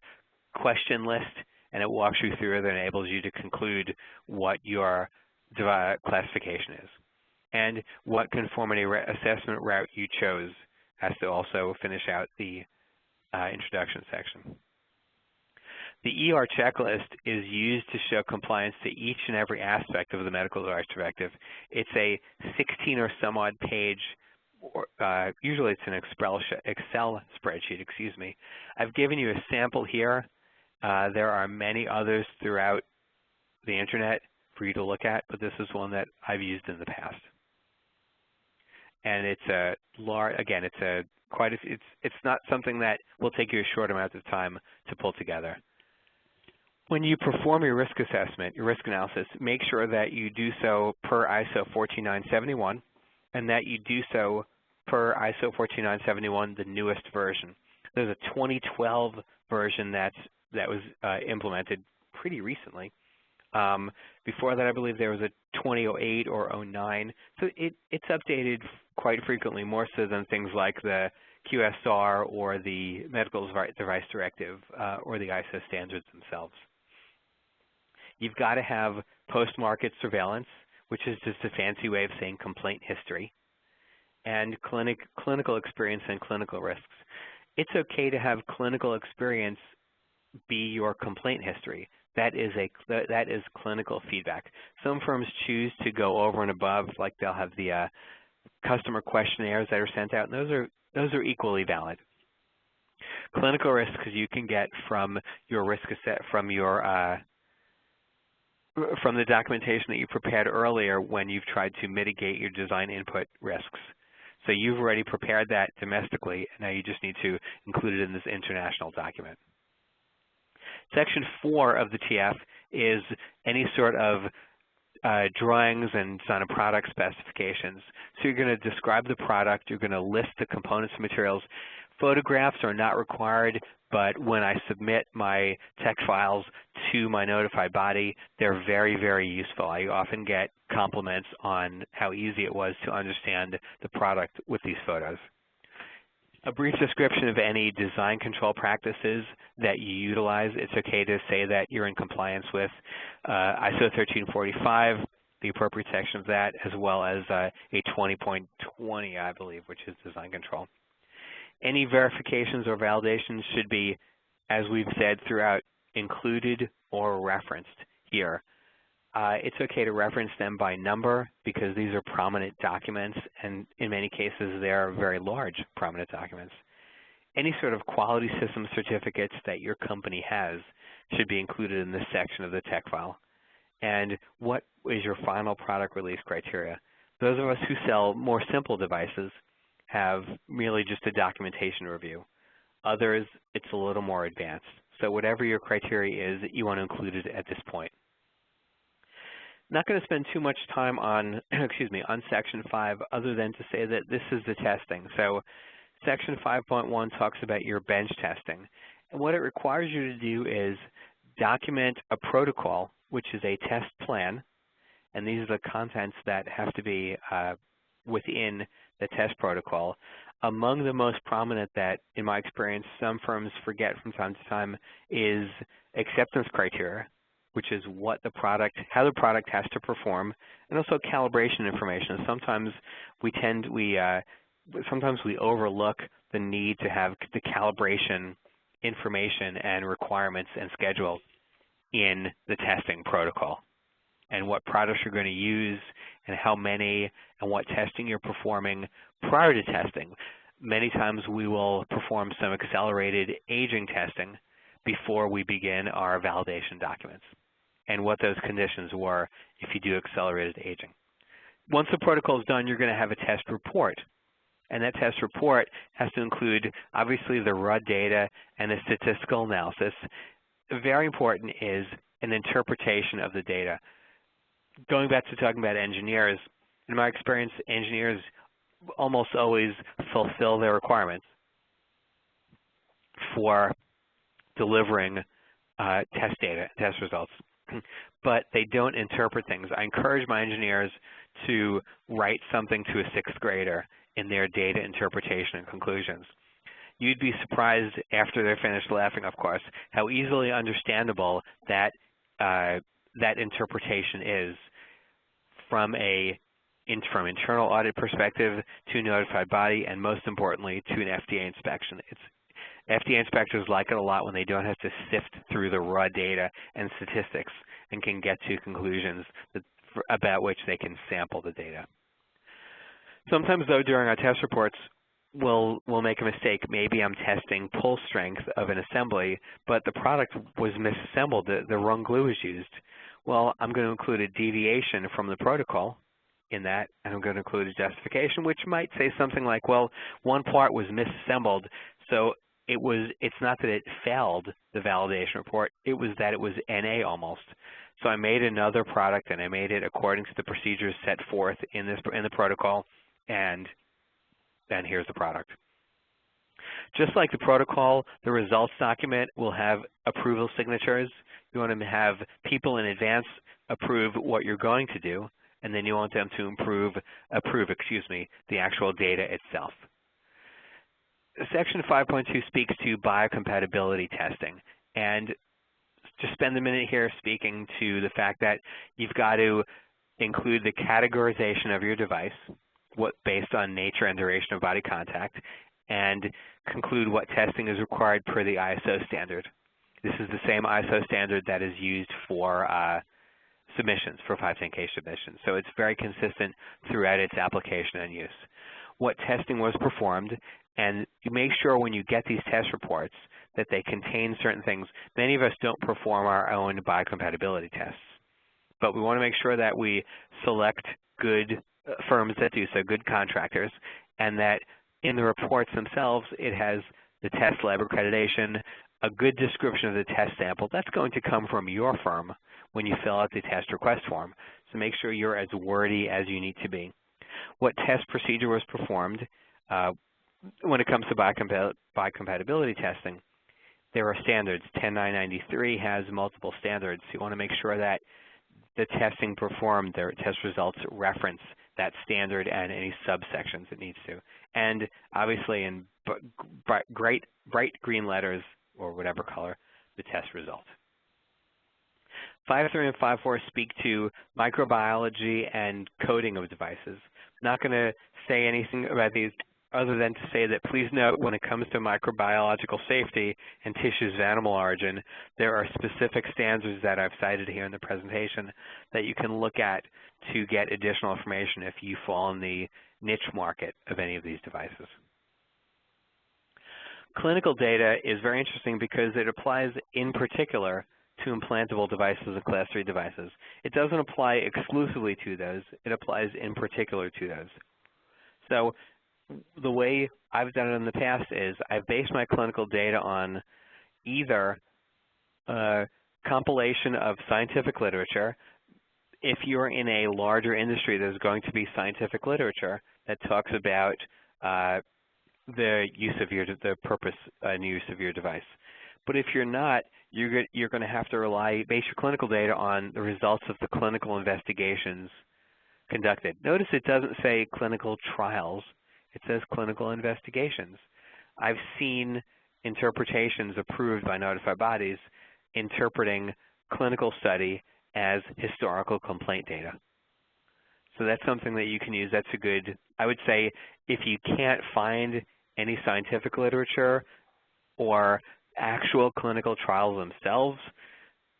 question list, and it walks you through that enables you to conclude what your classification is. And what conformity assessment route you chose has to also finish out the introduction section. The ER checklist is used to show compliance to each and every aspect of the Medical Device Directive. It's a 16 or some odd page, usually it's an Excel spreadsheet, excuse me. I've given you a sample here. There are many others throughout the internet for you to look at, but this is one that I've used in the past. And it's a large, again, it's not something that will take you a short amount of time to pull together. When you perform your risk assessment, your risk analysis, make sure that you do so per ISO 14971 and that you do so per ISO 14971, the newest version. There's a 2012 version that was implemented pretty recently. Before that, I believe there was a 2008 or 09. So it's updated quite frequently, more so than things like the QSR or the Medical Device Directive or the ISO standards themselves. You've got to have post-market surveillance, which is just a fancy way of saying complaint history, and clinical experience and clinical risks. It's okay to have clinical experience be your complaint history. That is clinical feedback. Some firms choose to go over and above, like they'll have the customer questionnaires that are sent out, and those are equally valid. Clinical risks you can get from your risk from the documentation that you prepared earlier when you've tried to mitigate your design input risks. So you've already prepared that domestically, and now you just need to include it in this international document. Section 4 of the TF is any sort of drawings and design of product specifications. So you're going to describe the product, you're going to list the components and materials. Photographs are not required, but when I submit my tech files to my notified body, they're very, very useful. I often get compliments on how easy it was to understand the product with these photos. A brief description of any design control practices that you utilize. It's okay to say that you're in compliance with ISO 1345, the appropriate section of that, as well as a 20.20, I believe, which is design control. Any verifications or validations should be, as we've said throughout, included or referenced here. It's okay to reference them by number because these are prominent documents, and in many cases they are very large prominent documents. any sort of quality system certificates that your company has should be included in this section of the tech file. And what is your final product release criteria? Those of us who sell more simple devices have merely just a documentation review. Others, it's a little more advanced. So whatever your criteria is, you want to include it at this point. Not going to spend too much time on, on Section 5 other than to say that this is the testing. So Section 5.1 talks about your bench testing. And what it requires you to do is document a protocol, which is a test plan, and these are the contents that have to be within the test protocol. Among the most prominent that, in my experience, some firms forget from time to time is acceptance criteria, which is what the product, how the product has to perform, and also calibration information. Sometimes sometimes we overlook the need to have the calibration information and requirements and schedule in the testing protocol, and what products you're going to use and how many and what testing you're performing prior to testing. Many times we will perform some accelerated aging testing before we begin our validation documents, and what those conditions were if you do accelerated aging. Once the protocol is done, you're going to have a test report. And that test report has to include, obviously, the raw data and the statistical analysis. Very important is an interpretation of the data. Going back to talking about engineers, in my experience, engineers almost always fulfill their requirements for delivering test data, test results, but they don't interpret things. I encourage my engineers to write something to a sixth grader in their data interpretation and conclusions. You'd be surprised after they're finished laughing, of course, how easily understandable that that interpretation is from internal audit perspective to notified body, and most importantly, to an FDA inspection. FDA inspectors like it a lot when they don't have to sift through the raw data and statistics and can get to conclusions about which they can sample the data. Sometimes, though, during our test reports, we'll make a mistake. Maybe I'm testing pull strength of an assembly, but the product was misassembled. The wrong glue was used. Well, I'm going to include a deviation from the protocol in that, and I'm going to include a justification, which might say something like, well, one part was misassembled, so it's not that it failed the validation report, it was that it was NA almost. So I made another product, and I made it according to the procedures set forth in the protocol, and then here's the product. Just like the protocol, the results document will have approval signatures. You want to have people in advance approve what you're going to do, and then you want them to approve the actual data itself. Section 5.2 speaks to biocompatibility testing, and just spend a minute here speaking to the fact that you've got to include the categorization of your device, based on nature and duration of body contact, and conclude what testing is required per the ISO standard. This is the same ISO standard that is used for submissions, for 510K submissions. So it's very consistent throughout its application and use. What testing was performed, and you make sure when you get these test reports that they contain certain things. Many of us don't perform our own biocompatibility tests, but we want to make sure that we select good firms that do so, good contractors, and that in the reports themselves it has the test lab accreditation, a good description of the test sample. That's going to come from your firm when you fill out the test request form. So make sure you're as wordy as you need to be. What test procedure was performed when it comes to biocompatibility testing? There are standards. 10993 has multiple standards. You want to make sure that the testing performed, their test results reference that standard and any subsections it needs to. And obviously in bright green letters, or whatever color, the test result. 5.3 and 5.4 speak to microbiology and coding of devices. I'm not going to say anything about these other than to say that please note when it comes to microbiological safety and tissues of animal origin, there are specific standards that I've cited here in the presentation that you can look at to get additional information if you fall in the niche market of any of these devices. Clinical data is very interesting because it applies in particular to implantable devices and Class 3 devices. It doesn't apply exclusively to those. It applies in particular to those. So the way I've done it in the past is I've based my clinical data on either a compilation of scientific literature. If you're in a larger industry, there's going to be scientific literature that talks about the use of the purpose and use of your device. But if you're not, you're going to have to base your clinical data on the results of the clinical investigations conducted. Notice it doesn't say clinical trials. It says clinical investigations. I've seen interpretations approved by notified bodies interpreting clinical study as historical complaint data. So that's something that you can use. That's a good, I would say, if you can't find any scientific literature or actual clinical trials themselves,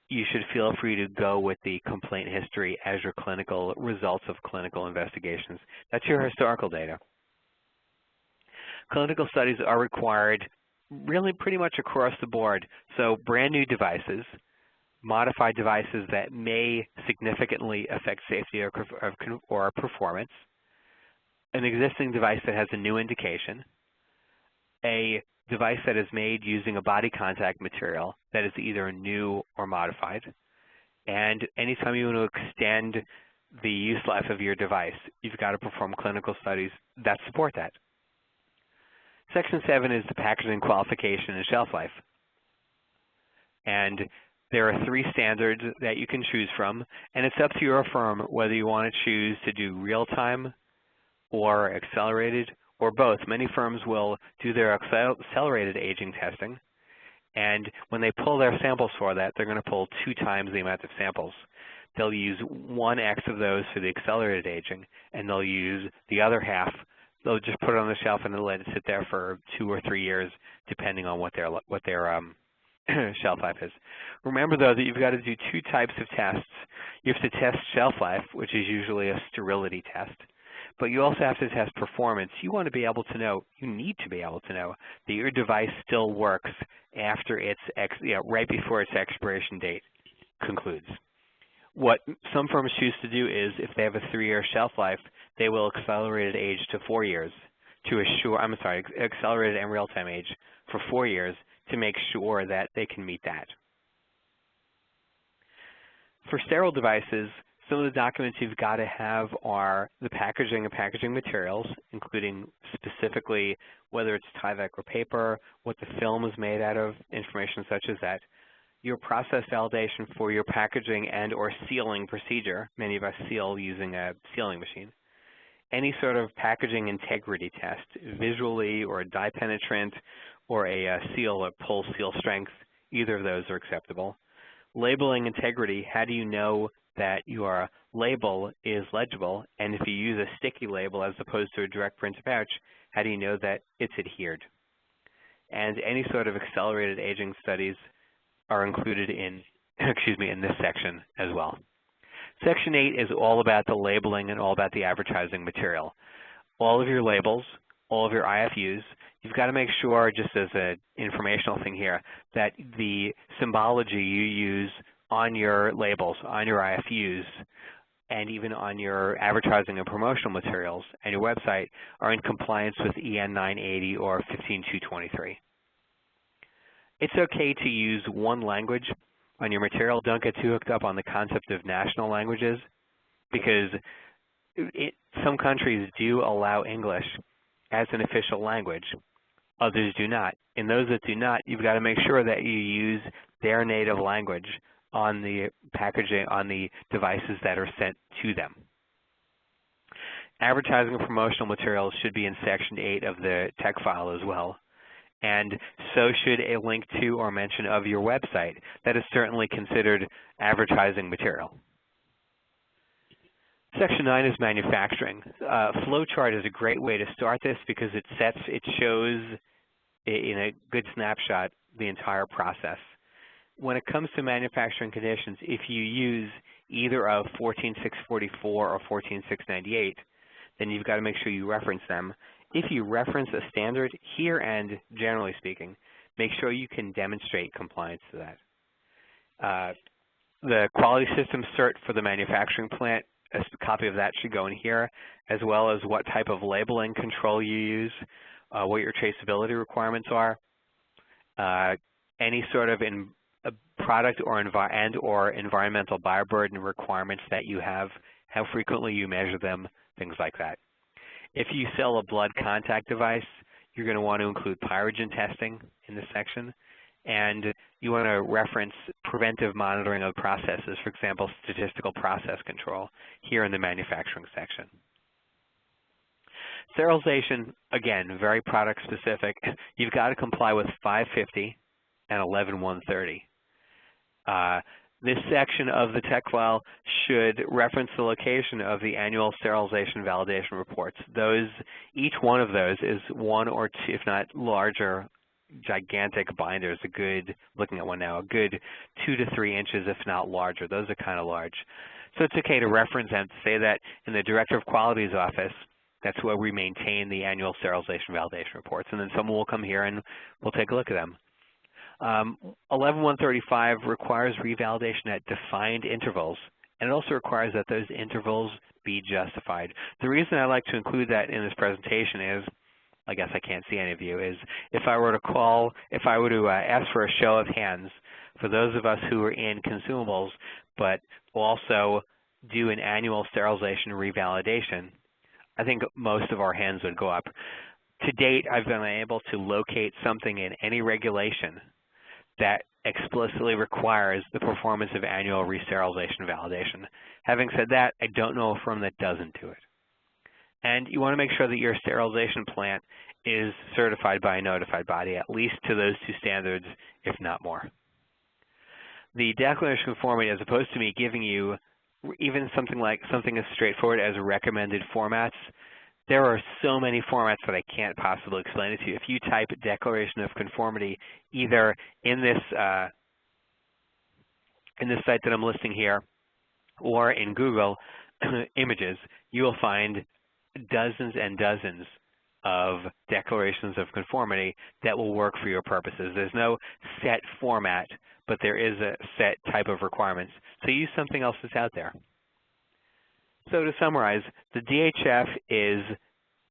you should feel free to go with the complaint history as your clinical results of clinical investigations. That's your historical data. Clinical studies are required really pretty much across the board. So brand new devices, modified devices that may significantly affect safety or performance, an existing device that has a new indication, a device that is made using a body contact material that is either new or modified, and anytime you want to extend the use life of your device, you've got to perform clinical studies that support that. Section 7 is the packaging qualification and shelf life. And there are 3 standards that you can choose from, and it's up to your firm whether you want to choose to do real-time or accelerated or both. Many firms will do their accelerated aging testing, and when they pull their samples for that, they're going to pull 2 times the amount of samples. They'll use 1x of those for the accelerated aging, and they'll use the other half. They'll just put it on the shelf and they'll let it sit there for 2 or 3 years, depending on what their shelf life is. Remember, though, that you've got to do 2 types of tests. You have to test shelf life, which is usually a sterility test, but you also have to test performance. You want to be able to know, you need to be able to know that your device still works after its right before its expiration date concludes. What some firms choose to do is, if they have a 3-year shelf life, they will accelerate age to 4 years to assure, accelerated and real-time age for 4 years to make sure that they can meet that. For sterile devices, some of the documents you've got to have are the packaging and packaging materials, including specifically whether it's Tyvek or paper, what the film is made out of, information such as that, your process validation for your packaging and or sealing procedure. Many of us seal using a sealing machine. Any sort of packaging integrity test, visually or a dye penetrant or a pull seal strength, either of those are acceptable. Labeling integrity, how do you know that your label is legible? And if you use a sticky label as opposed to a direct print pouch, how do you know that it's adhered? And any sort of accelerated aging studies are included in, in this section as well. Section 8 is all about the labeling and all about the advertising material. All of your labels, all of your IFUs, you've got to make sure, just as an informational thing here, that the symbology you use on your labels, on your IFUs, and even on your advertising and promotional materials and your website are in compliance with EN 980 or 15223. It's okay to use one language on your material. Don't get too hooked up on the concept of national languages, because some countries do allow English as an official language. Others do not. In those that do not, you've got to make sure that you use their native language on the packaging, on the devices that are sent to them. Advertising and promotional materials should be in Section 8 of the tech file as well. And so should a link to or mention of your website. That is certainly considered advertising material. Section 9 is manufacturing. Flowchart is a great way to start this because it shows in a good snapshot the entire process. When it comes to manufacturing conditions, if you use either of 14644 or 14698, then you've got to make sure you reference them. if you reference a standard here and generally speaking, make sure you can demonstrate compliance to that. The quality system cert for the manufacturing plant, a copy of that should go in here, as well as what type of labeling control you use, what your traceability requirements are, any sort of product or environmental bioburden requirements that you have, how frequently you measure them, things like that. If you sell a blood contact device, you're going to want to include pyrogen testing in this section, and you want to reference preventive monitoring of processes, for example, statistical process control, here in the manufacturing section. Sterilization, again, very product specific. You've got to comply with 550 and 11130. This section of the tech file should reference the location of the annual sterilization validation reports. Each one of those is one or two, if not larger, gigantic binders, looking at one now, a good 2 to 3 inches, if not larger. Those are kind of large. So it's okay to reference and say that in the Director of Quality's office, that's where we maintain the annual sterilization validation reports. And then someone will come here and we'll take a look at them. 11135 requires revalidation at defined intervals, and it also requires that those intervals be justified. The reason I like to include that in this presentation is, I guess I can't see any of you, is if I were to ask for a show of hands for those of us who are in consumables, but also do an annual sterilization revalidation, I think most of our hands would go up. To date, I've been able to locate something in any regulation that explicitly requires the performance of annual re-sterilization validation. Having said that, I don't know a firm that doesn't do it. And you want to make sure that your sterilization plant is certified by a notified body, at least to those two standards, if not more. The declaration of conformity, as opposed to me giving you even something as straightforward as recommended formats, there are so many formats that I can't possibly explain it to you. If you type declaration of conformity either in this site that I'm listing here or in Google Images, you will find dozens and dozens of declarations of conformity that will work for your purposes. There's no set format, but there is a set type of requirements. So use something else that's out there. So to summarize, the DHF is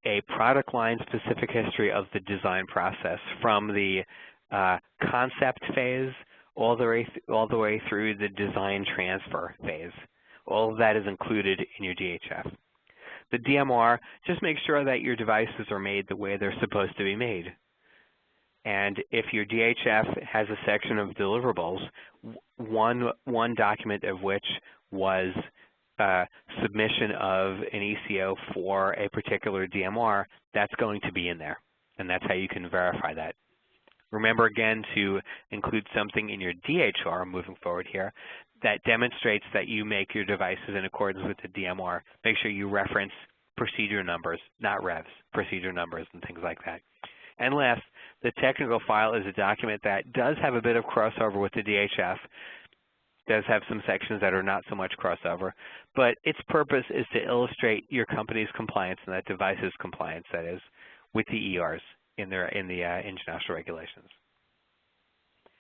a product line specific history of the design process from the concept phase all the way through the design transfer phase. All of that is included in your DHF. The DMR, just make sure that your devices are made the way they're supposed to be made. And if your DHF has a section of deliverables, one document of which was submission of an ECO for a particular DMR, that's going to be in there, and that's how you can verify that. Remember again to include something in your DHR moving forward here that demonstrates that you make your devices in accordance with the DMR. Make sure you reference procedure numbers, not revs, procedure numbers and things like that. And last, the technical file is a document that does have a bit of crossover with the DHF, does have some sections that are not so much crossover, but its purpose is to illustrate your company's compliance and that device's compliance, that is, with the ERs in the international regulations.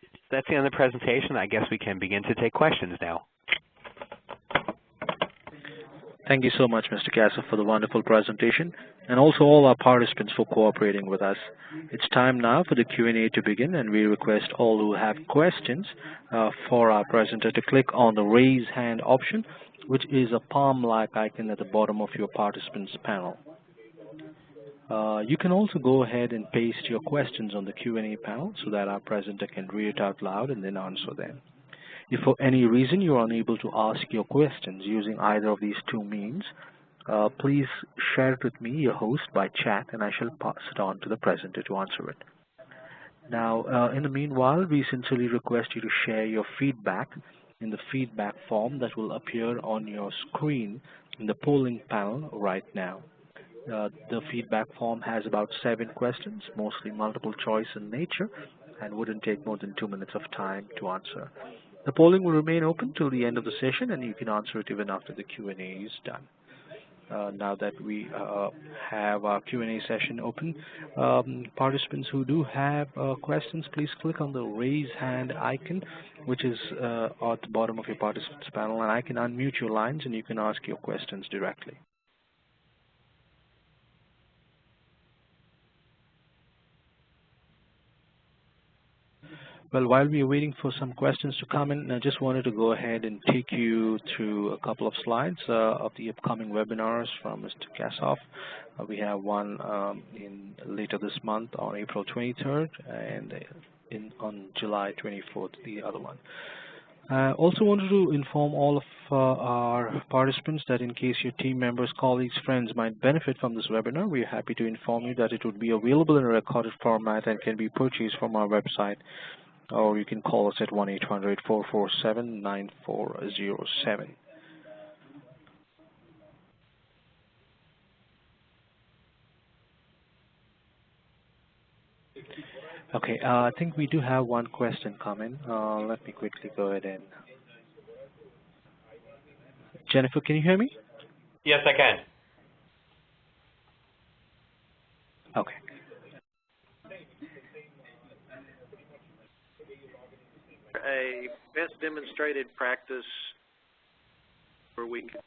So that's the end of the presentation. I guess we can begin to take questions now. Thank you so much, Mr. Kasser, for the wonderful presentation, and also all our participants for cooperating with us. It's time now for the Q&A to begin, and we request all who have questions for our presenter to click on the raise hand option, which is a palm-like icon at the bottom of your participants panel. You can also go ahead and paste your questions on the Q&A panel so that our presenter can read it out loud and then answer them. If for any reason you are unable to ask your questions using either of these two means, please share it with me, your host, by chat, and I shall pass it on to the presenter to answer it. Now, in the meanwhile, we sincerely request you to share your feedback in the feedback form that will appear on your screen in the polling panel right now. The feedback form has about 7 questions, mostly multiple choice in nature, and wouldn't take more than 2 minutes of time to answer. The polling will remain open till the end of the session, and you can answer it even after the Q&A is done. now that we have our Q&A session open. Participants who do have questions, please click on the raise hand icon, which is at the bottom of your participants panel, and I can unmute your lines and you can ask your questions directly. Well, while we are waiting for some questions to come in, I just wanted to go ahead and take you through a couple of slides of the upcoming webinars from Mr. Kassoff. We have one later this month on April 23rd and on July 24th, the other one. I also wanted to inform all of our participants that in case your team members, colleagues, friends might benefit from this webinar, we are happy to inform you that it would be available in a recorded format and can be purchased from our website, or you can call us at 1-800-447-9407. Okay, I think we do have one question coming. Let me quickly go ahead and... Jennifer, can you hear me? Yes, I can. Okay. A best demonstrated practice where we can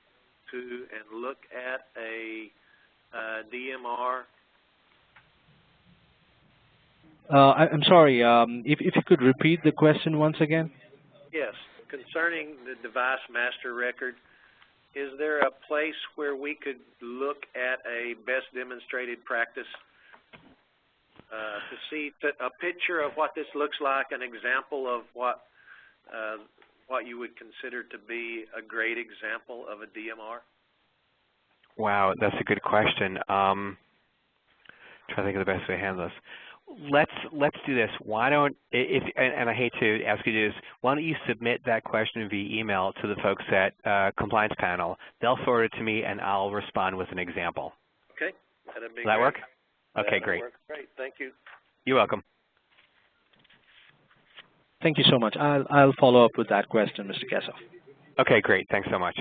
to and look at a DMR. I'm sorry, if you could repeat the question once again. Yes, concerning the device master record, is there a place where we could look at a best demonstrated practice to see a picture of what this looks like, an example of what you would consider to be a great example of a DMR? Wow, that's a good question. Trying to think of the best way to handle this. Let's do this. Why don't, and I hate to ask you to do this, why don't you submit that question via email to the folks at Compliance Panel? They'll forward it to me, and I'll respond with an example. Okay, that'd be Does that great. work? Okay, That'll great. work great. Thank you. You're welcome. Thank you so much. I'll follow up with that question, Mr. Kassoff. Okay, great. Thanks so much.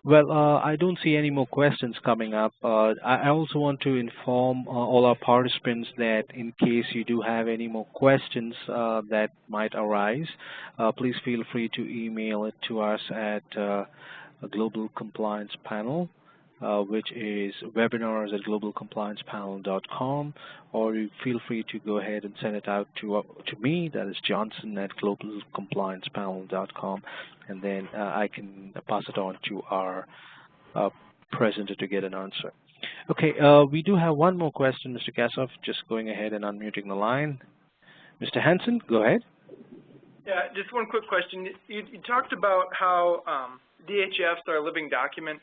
Well, I don't see any more questions coming up. I also want to inform all our participants that in case you do have any more questions that might arise, please feel free to email it to us at GlobalCompliancePanel, which is webinars@globalcompliancepanel.com, or you feel free to go ahead and send it out to me, that is Johnson at globalcompliancepanel.com, and then I can pass it on to our presenter to get an answer. Okay, we do have one more question, Mr. Kassoff, just going ahead and unmuting the line. Mr. Hansen, go ahead. Yeah, just one quick question. You talked about how DHFs are a living document,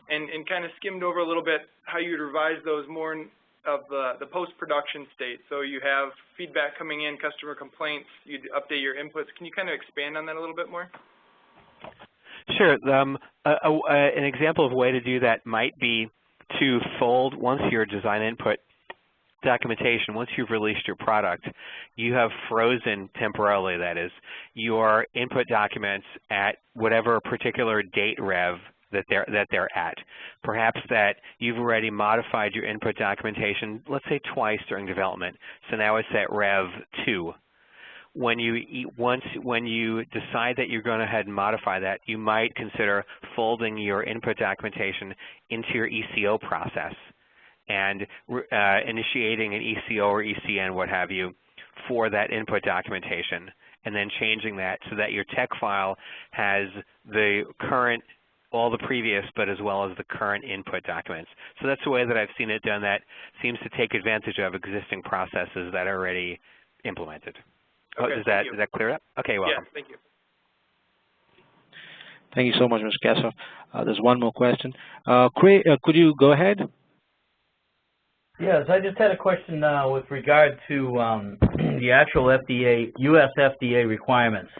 and kind of skimmed over a little bit how you'd revise those more of the post-production state. So you have feedback coming in, customer complaints, you'd update your inputs. Can you kind of expand on that a little bit more? Sure. An example of a way to do that might be to fold, once your design input documentation, once you've released your product, you have frozen temporarily, that is, your input documents at whatever particular date rev that they're at. Perhaps that you've already modified your input documentation, let's say twice during development, so now it's at rev 2. When you decide that you're going to ahead and modify that, you might consider folding your input documentation into your ECO process and initiating an ECO or ECN, what have you, for that input documentation, and then changing that so that your tech file has the current, all the previous, but as well as the current input documents. So that's the way that I've seen it done that seems to take advantage of existing processes that are already implemented. Okay, Is that clear up? Okay, welcome. Yeah, thank you. Thank you so much, Mr. Kassoff. There's one more question. Craig, could you go ahead? Yes, I just had a question with regard to the actual FDA, U.S. FDA requirements.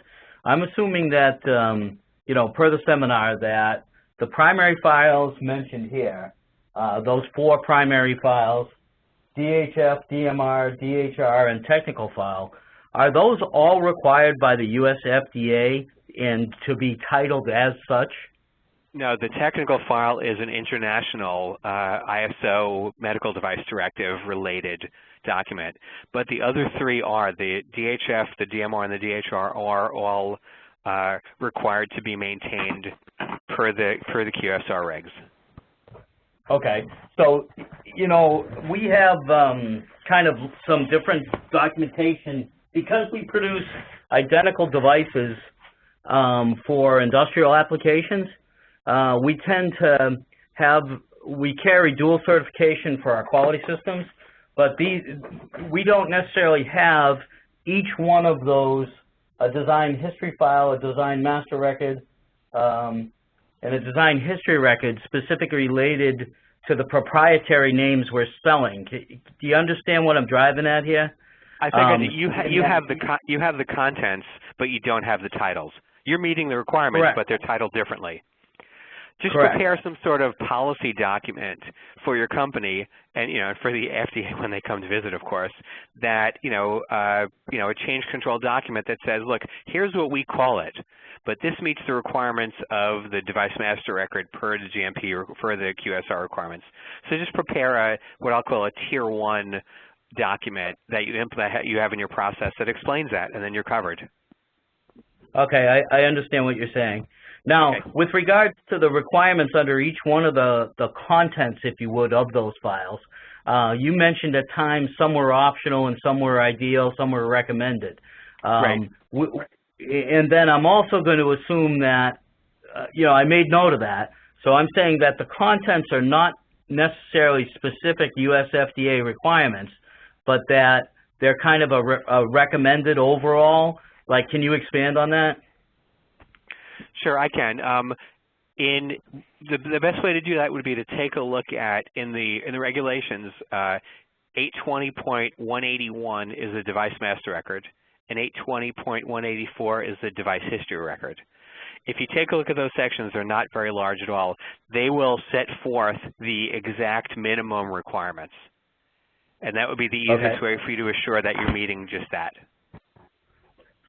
I'm assuming that, you know, per the seminar, that the primary files mentioned here, those 4 primary files, DHF, DMR, DHR, and technical file, are those all required by the US FDA and to be titled as such? No, the technical file is an international ISO Medical Device Directive related document, but the other three are, the DHF, the DMR, and the DHR are all required to be maintained per the QSR regs. Okay, so, you know, we have kind of some different documentation because we produce identical devices for industrial applications. We tend to we carry dual certification for our quality systems, but we don't necessarily have each one of those, a design history file, a design master record, and a design history record specifically related to the proprietary names we're spelling. Do you understand what I'm driving at here? I think you have the contents, but you don't have the titles. You're meeting the requirements, Correct. But they're titled differently. Just Correct. prepare some sort of policy document for your company, and for the FDA when they come to visit, of course. That a change control document that says, look, here's what we call it, but this meets the requirements of the device master record per the GMP or for the QSR requirements. So just prepare what I'll call a tier 1 document that you have in your process that explains that, and then you're covered. Okay, I understand what you're saying. Now, okay. With regards to the requirements under each one of the contents, if you would, of those files, you mentioned at times some were optional and some were ideal, some were recommended. Right. And then I'm also going to assume that, I made note of that. So I'm saying that the contents are not necessarily specific US FDA requirements, but that they're kind of a recommended overall. Like, can you expand on that? Sure, I can. In the best way to do that would be to take a look at in the regulations. 820.181 is the device master record, and 820.184 is the device history record. If you take a look at those sections, they're not very large at all. They will set forth the exact minimum requirements, and that would be the easiest way for you to assure that you're meeting just that.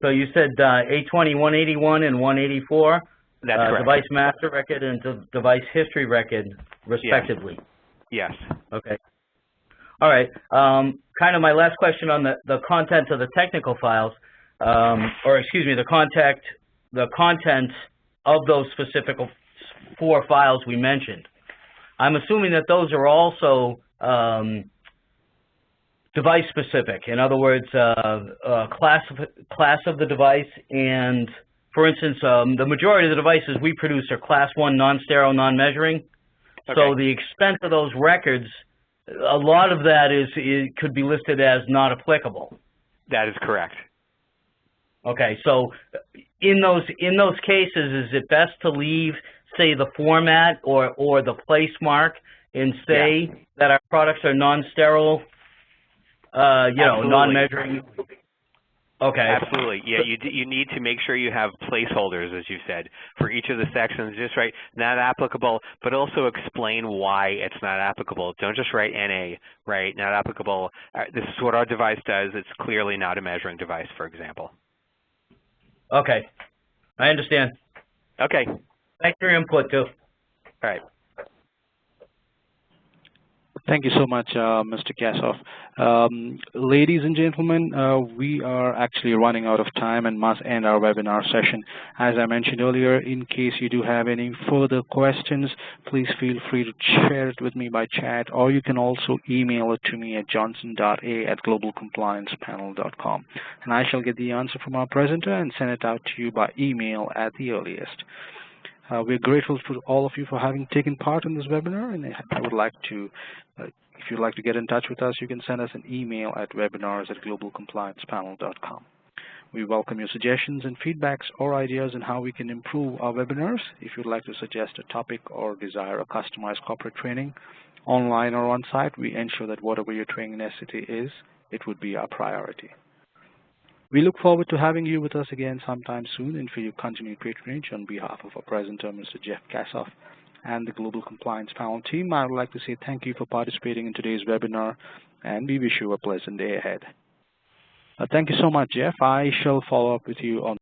So you said 820, 181, and 184? That's correct. Device master record and device history record, respectively? Yes. Okay. All right. Kind of my last question on the content of the technical files, or excuse me, the content of those specific 4 files we mentioned. I'm assuming that those are also device specific. In other words, class of the device, and for instance, the majority of the devices we produce are class 1 non-sterile, non-measuring. Okay. So the extent of those records, a lot of that could be listed as not applicable. That is correct. Okay, so in those cases, is it best to leave, say, the format or the place mark and say that our products are non-sterile, non-measuring? Okay. Absolutely. Yeah, you need to make sure you have placeholders, as you said, for each of the sections. Just write not applicable, but also explain why it's not applicable. Don't just write NA, right? Not applicable. This is what our device does. It's clearly not a measuring device, for example. Okay. I understand. Okay. Thanks for your input, too. All right. Thank you so much, Mr. Kassoff. Ladies and gentlemen, we are actually running out of time and must end our webinar session. As I mentioned earlier, in case you do have any further questions, please feel free to share it with me by chat, or you can also email it to me at johnson.a@globalcompliancepanel.com, and I shall get the answer from our presenter and send it out to you by email at the earliest. We're grateful to all of you for having taken part in this webinar, and I would like to, if you'd like to get in touch with us, you can send us an email at webinars@globalcompliancepanel.com. We welcome your suggestions and feedbacks or ideas on how we can improve our webinars. If you'd like to suggest a topic or desire a customized corporate training, online or on-site, we ensure that whatever your training necessity is, it would be our priority. We look forward to having you with us again sometime soon, and for your continued patronage on behalf of our presenter, Mr. Jeff Kassoff. and the Global Compliance Panel team, I would like to say thank you for participating in today's webinar, and we wish you a pleasant day ahead. Thank you so much, Jeff. I shall follow up with you on